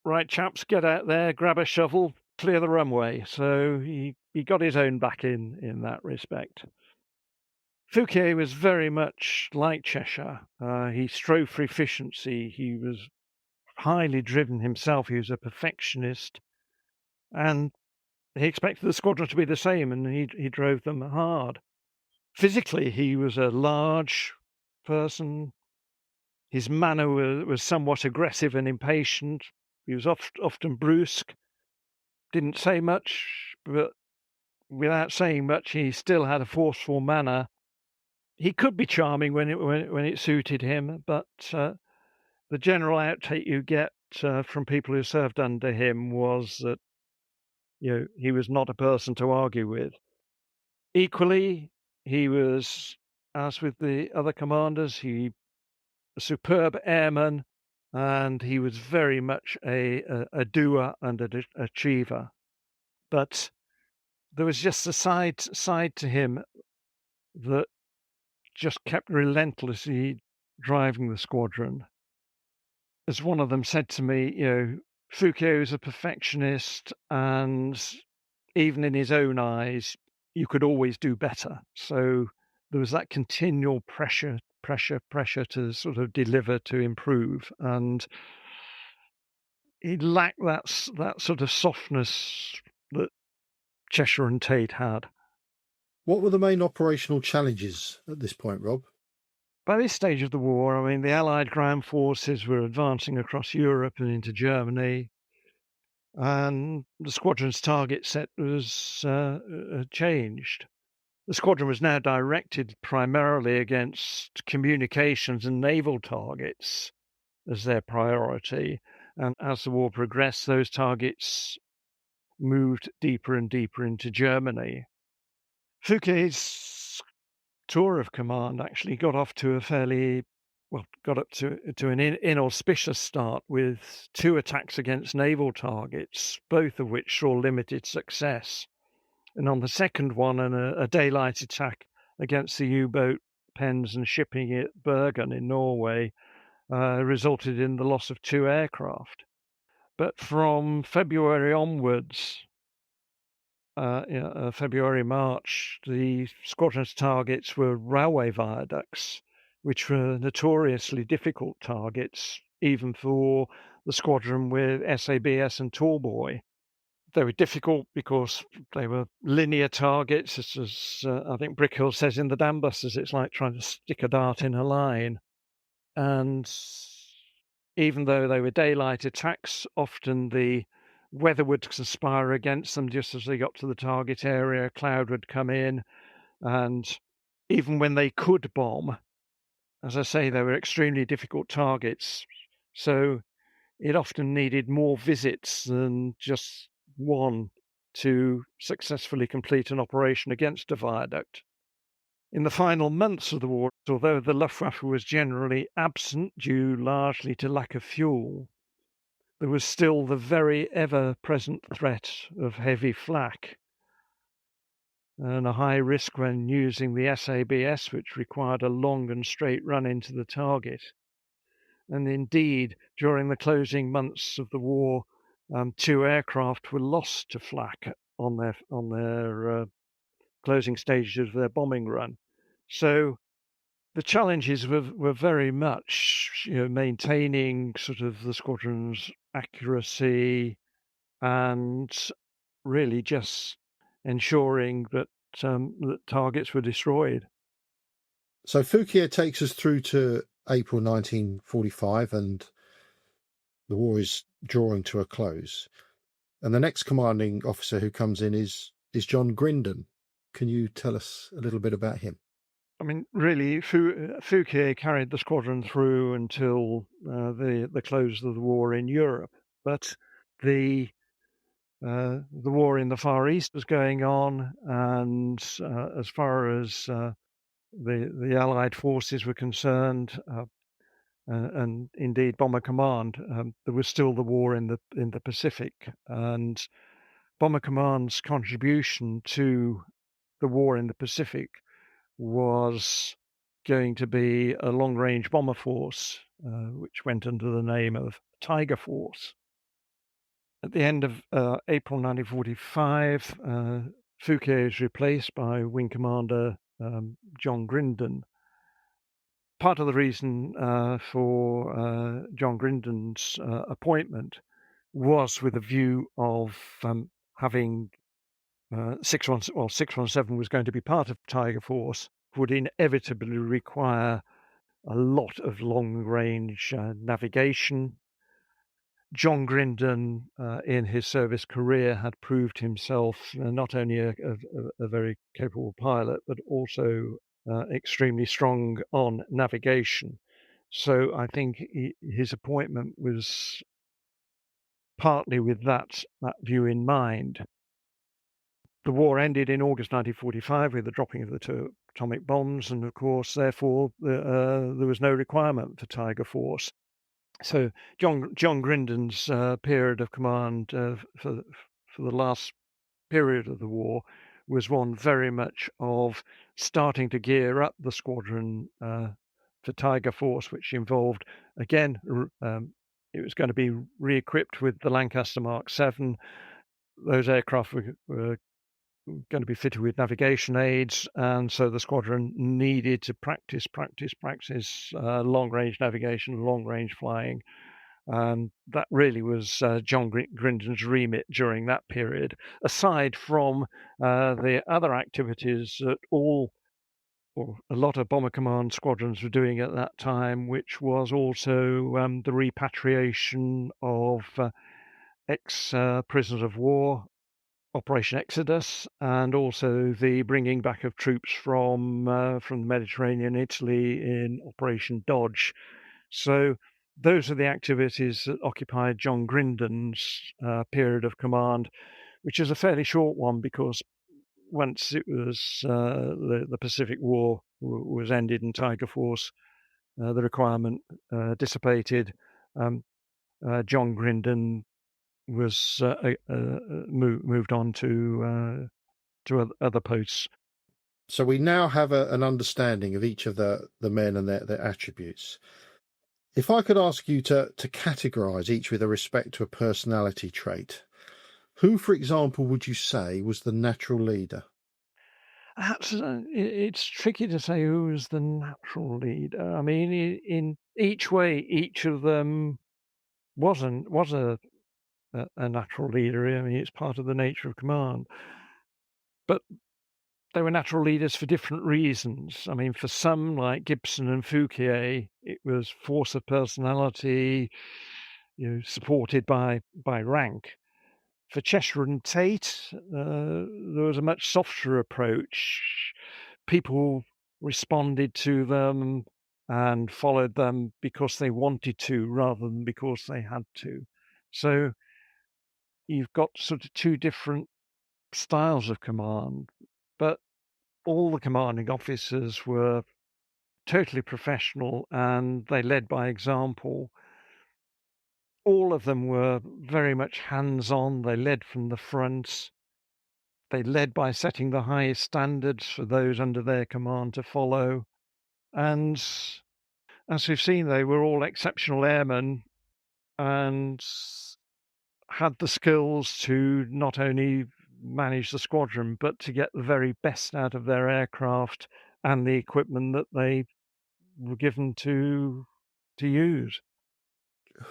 Speaker 1: right chaps, get out there, grab a shovel, clear the runway. So he got his own back in that respect. Fouquier was very much like Cheshire. He strove for efficiency. He was highly driven himself. He was a perfectionist, and he expected the squadron to be the same, and he drove them hard. Physically, he was a large person. His manner was somewhat aggressive and impatient. He was often brusque. Didn't say much, but without saying much, he still had a forceful manner. He could be charming when it suited him, but the general outtake you get from people who served under him was that he was not a person to argue with. Equally, he was, as with the other commanders, a superb airman, and he was very much a doer and an achiever. But there was just a side to him that just kept relentlessly driving the squadron. As one of them said to me, Fouquier was a perfectionist, and even in his own eyes, you could always do better. So there was that continual pressure to sort of deliver, to improve, and he lacked that sort of softness that Cheshire and Tait had.
Speaker 2: What were the main operational challenges at this point, Rob?
Speaker 1: By this stage of the war, I mean, the Allied ground forces were advancing across Europe and into Germany, and the squadron's target set was changed. The squadron was now directed primarily against communications and naval targets as their priority. And as the war progressed, those targets moved deeper and deeper into Germany. Fouquier's tour of command actually got off to got up to an inauspicious start with 2 attacks against naval targets, both of which saw limited success. And on the second one, a daylight attack against the U-boat pens and shipping at Bergen in Norway resulted in the loss of 2 aircraft. But from February onwards, February, March, the squadron's targets were railway viaducts, which were notoriously difficult targets, even for the squadron with SABS and Tallboy. They were difficult because they were linear targets. As I think Brickhill says in the Dambusters, it's like trying to stick a dart in a line. And even though they were daylight attacks, often the weather would conspire against them just as they got to the target area. A cloud would come in, and even when they could bomb, as I say, they were extremely difficult targets. So it often needed more visits than just one to successfully complete an operation against a viaduct. In the final months of the war, although the Luftwaffe was generally absent due largely to lack of fuel, there was still the very ever-present threat of heavy flak and a high risk when using the SABS, which required a long and straight run into the target. And indeed, during the closing months of the war, 2 aircraft were lost to flak on their closing stages of their bombing run. So the challenges were very much maintaining sort of the squadron's accuracy and really just ensuring that that targets were destroyed.
Speaker 2: So Fouquier takes us through to April 1945, and the war is drawing to a close. And the next commanding officer who comes in is John Grindon. Can you tell us a little bit about him?
Speaker 1: I mean, really, Fouquier carried the squadron through until the close of the war in Europe. But the war in the Far East was going on, and as far as the Allied forces were concerned, and indeed Bomber Command, there was still the war in the Pacific, and Bomber Command's contribution to the war in the Pacific was going to be a long-range bomber force, which went under the name of Tiger Force. At the end of April 1945, Fouquier is replaced by Wing Commander John Grindon. Part of the reason for John Grindon's appointment was with a view of having 617 was going to be part of Tiger Force, would inevitably require a lot of long-range navigation. John Grindon, in his service career, had proved himself not only a very capable pilot, but also extremely strong on navigation. So I think his appointment was partly with that view in mind. The war ended in August 1945 with the dropping of the 2 atomic bombs, and of course, therefore, there was no requirement for Tiger Force. So John Grindon's period of command for the last period of the war was one very much of starting to gear up the squadron for Tiger Force, which involved, again, it was going to be re-equipped with the Lancaster Mark 7. Those aircraft were going to be fitted with navigation aids, and so the squadron needed to practice long-range navigation, long-range flying, and that really was John Grindon's remit during that period, aside from the other activities that a lot of Bomber Command squadrons were doing at that time, which was also the repatriation of ex-prisoners of war, Operation Exodus, and also the bringing back of troops from the Mediterranean, Italy, in Operation Dodge. So those are the activities that occupied John Grindon's period of command, which is a fairly short one, because once it was the Pacific War was ended and Tiger Force, the requirement dissipated, John Grindon was moved on to other posts.
Speaker 2: So we now have an understanding of each of the men and their attributes. If I could ask you to categorise each with respect to a personality trait, who, for example, would you say was the natural leader?
Speaker 1: It's tricky to say who was the natural leader. I mean, in each way, each of them was a natural leader. I mean, it's part of the nature of command. But they were natural leaders for different reasons. I mean, for some, like Gibson and Fouquier, it was force of personality, supported by rank. For Cheshire and Tait, there was a much softer approach. People responded to them and followed them because they wanted to, rather than because they had to. So you've got sort of two different styles of command, but all the commanding officers were totally professional, and they led by example. All of them were very much hands-on. They led from the front. They led by setting the highest standards for those under their command to follow. And as we've seen, they were all exceptional airmen and had the skills to not only manage the squadron, but to get the very best out of their aircraft and the equipment that they were given to use.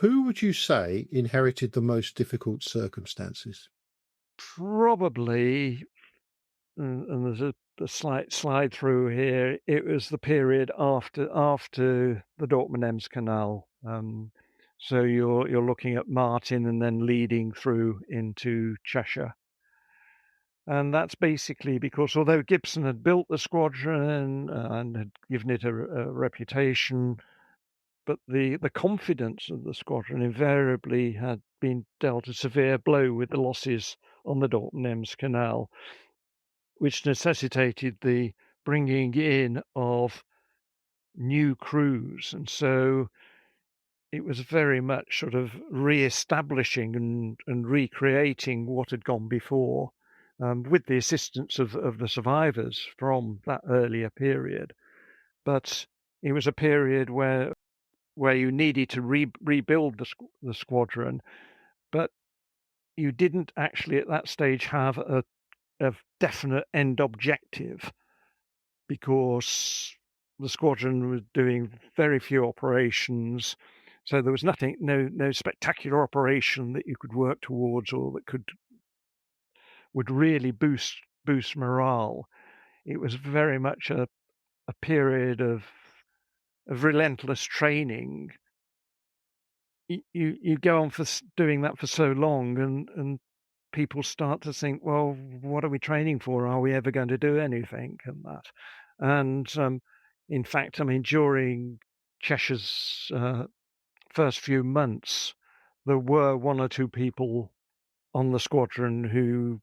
Speaker 2: Who would you say inherited the most difficult circumstances?
Speaker 1: Probably, and there's a slight slide through here, it was the period after the Dortmund-Ems Canal. So you're looking at Martin and then leading through into Cheshire. And that's basically because although Gibson had built the squadron and had given it a reputation, but the confidence of the squadron invariably had been dealt a severe blow with the losses on the Dortmund-Ems Canal, which necessitated the bringing in of new crews. And so it was very much sort of re-establishing and recreating what had gone before. with the assistance of the survivors from that earlier period. But it was a period where you needed to rebuild the squadron, but you didn't actually at that stage have a definite end objective, because the squadron was doing very few operations, so there was no spectacular operation that you could work towards or that would really boost morale. It was very much a period of relentless training. You go on for doing that for so long, and people start to think, well, what are we training for? Are we ever going to do anything? And that, and in fact, I mean, during Cheshire's first few months, there were one or two people on the squadron who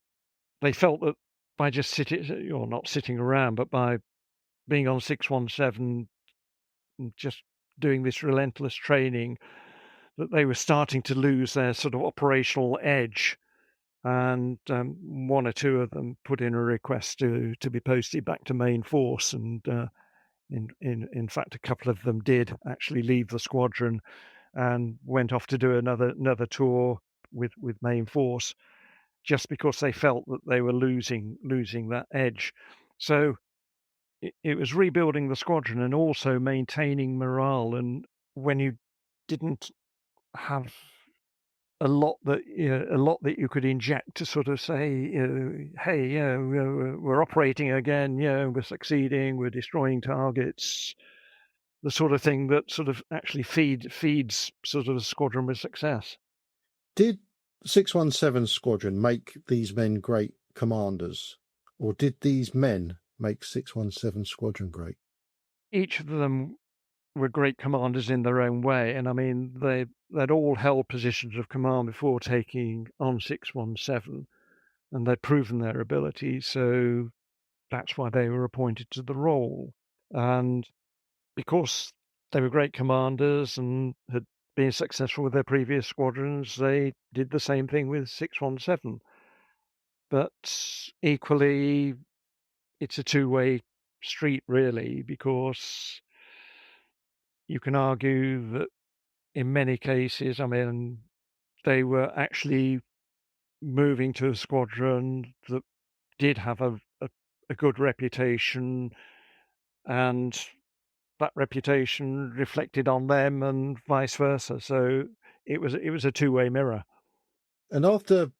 Speaker 1: they felt that by just sitting, or not sitting around, but by being on 617 and just doing this relentless training, that they were starting to lose their sort of operational edge. And one or two of them put in a request to be posted back to main force, and in fact, a couple of them did actually leave the squadron and went off to do another tour with main force, just because they felt that they were losing that edge. So it was rebuilding the squadron and also maintaining morale. And when you didn't have a lot that you could inject to sort of say, hey, yeah, we're operating again, yeah, we're succeeding, we're destroying targets, the sort of thing that sort of actually feeds sort of a squadron with success.
Speaker 2: Did 617 Squadron make these men great commanders, or did these men make 617 Squadron great?
Speaker 1: Each of them were great commanders in their own way, and I mean they'd all held positions of command before taking on 617, and they'd proven their ability, so that's why they were appointed to the role. And because they were great commanders and had been successful with their previous squadrons, they did the same thing with 617. But equally, it's a two-way street, really, because you can argue that in many cases, I mean, they were actually moving to a squadron that did have a good reputation, and that reputation reflected on them and vice versa. So it was a two-way mirror.
Speaker 2: And after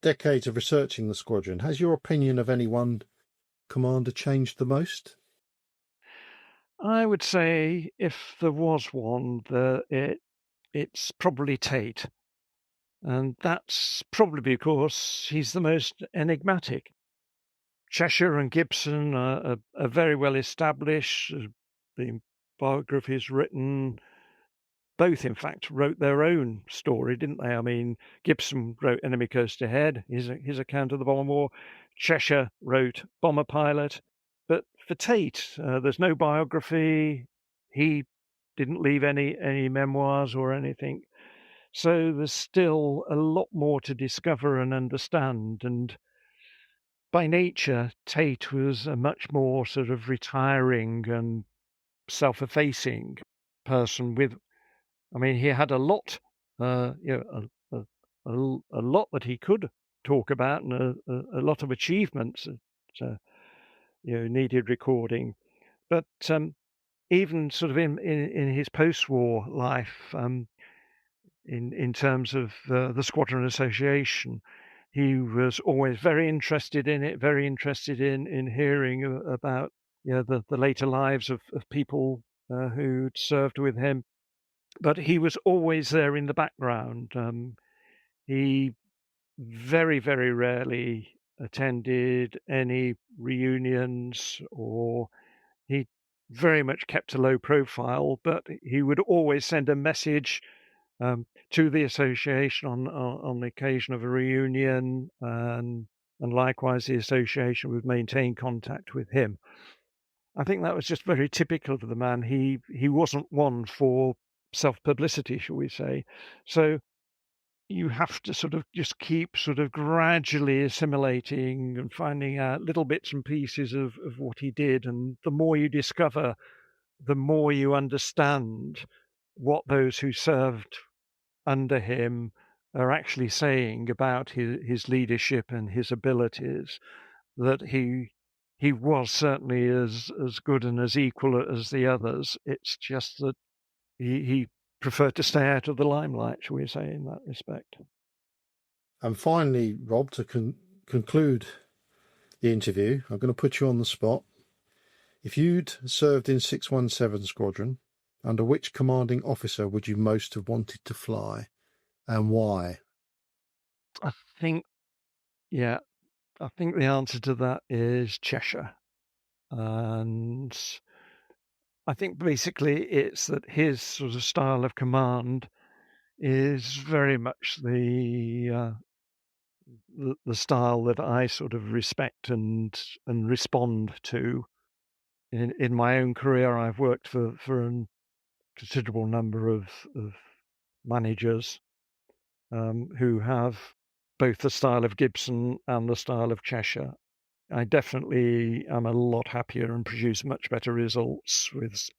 Speaker 2: decades of researching the squadron, has your opinion of any one commander changed the most?
Speaker 1: I would say if there was one, it's probably Tait. And that's probably because he's the most enigmatic. Cheshire and Gibson are very well established. The biographies written, both in fact wrote their own story, didn't they? I mean, Gibson wrote Enemy Coast Ahead, his account of the Bomber War. Cheshire wrote Bomber Pilot. But for Tait, there's no biography. He didn't leave any memoirs or anything. So there's still a lot more to discover and understand. And by nature, Tait was a much more sort of retiring and self-effacing person. I mean, he had a lot, a lot that he could talk about, and a lot of achievements that needed recording. But even sort of in his post-war life, in terms of the Squadron Association, he was always very interested in it, very interested in hearing about the later lives of people who'd served with him. But he was always there in the background. He very, very rarely attended any reunions, or he very much kept a low profile, but he would always send a message to the association on the occasion of a reunion, and likewise the association would maintain contact with him. I think that was just very typical of the man. He wasn't one for self-publicity, shall we say. So you have to sort of just keep sort of gradually assimilating and finding out little bits and pieces of what he did. And the more you discover, the more you understand what those who served under him are actually saying about his leadership and his abilities, that he was certainly as good and as equal as the others. It's just that he preferred to stay out of the limelight, shall we say, in that respect.
Speaker 2: And finally, Rob, to conclude the interview, I'm going to put you on the spot. If you'd served in 617 Squadron, under which commanding officer would you most have wanted to fly, and why?
Speaker 1: I think the answer to that is Cheshire. And I think basically it's that his sort of style of command is very much the style that I sort of respect and respond to. In my own career, I've worked for a considerable number of managers who have both the style of Gibson and the style of Cheshire. I definitely am a lot happier and produce much better results with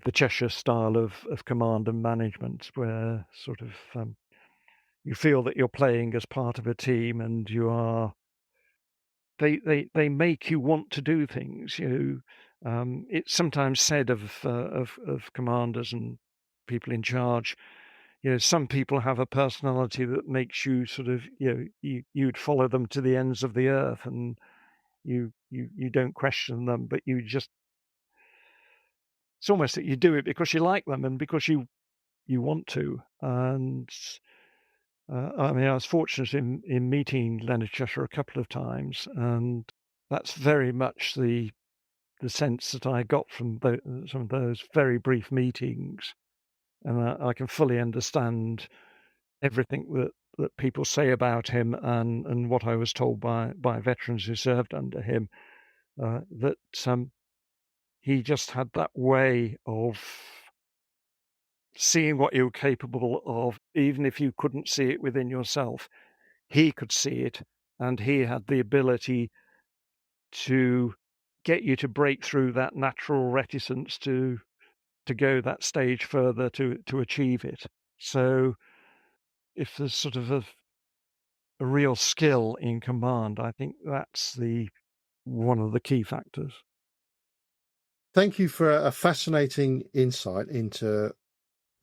Speaker 1: the Cheshire style of command and management, where sort of you feel that you're playing as part of a team, and you are. They make you want to do things. It's sometimes said of commanders and people in charge. Some people have a personality that makes you sort of, you'd follow them to the ends of the earth, and you don't question them, but you just, it's almost that you do it because you like them and because you want to. And I was fortunate in meeting Leonard Cheshire a couple of times, and that's very much the sense that I got from some of those very brief meetings. And I can fully understand everything that people say about him, and what I was told by veterans who served under him, that he just had that way of seeing what you were capable of, even if you couldn't see it within yourself. He could see it, and he had the ability to get you to break through that natural reticence to go that stage further to achieve it. So if there's sort of a real skill in command, I think that's one of the key factors.
Speaker 2: Thank you for a fascinating insight into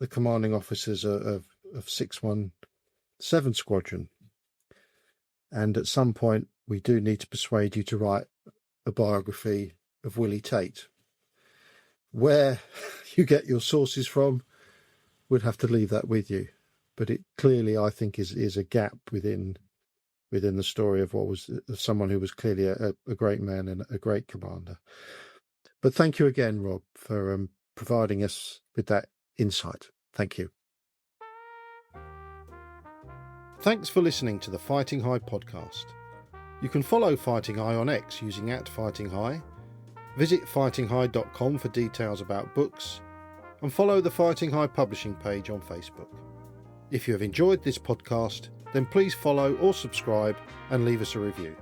Speaker 2: the commanding officers of 617 Squadron. And at some point, we do need to persuade you to write a biography of Willie Tait. Where you get your sources from, we'd have to leave that with you. But it clearly, I think, is a gap within the story of of someone who was clearly a great man and a great commander. But thank you again, Rob, for providing us with that insight. Thank you. Thanks for listening to the Fighting High podcast. You can follow Fighting High on X using @FightingHigh. Visit fightinghigh.com for details about books, and follow the Fighting High publishing page on Facebook. If you have enjoyed this podcast, then please follow or subscribe and leave us a review.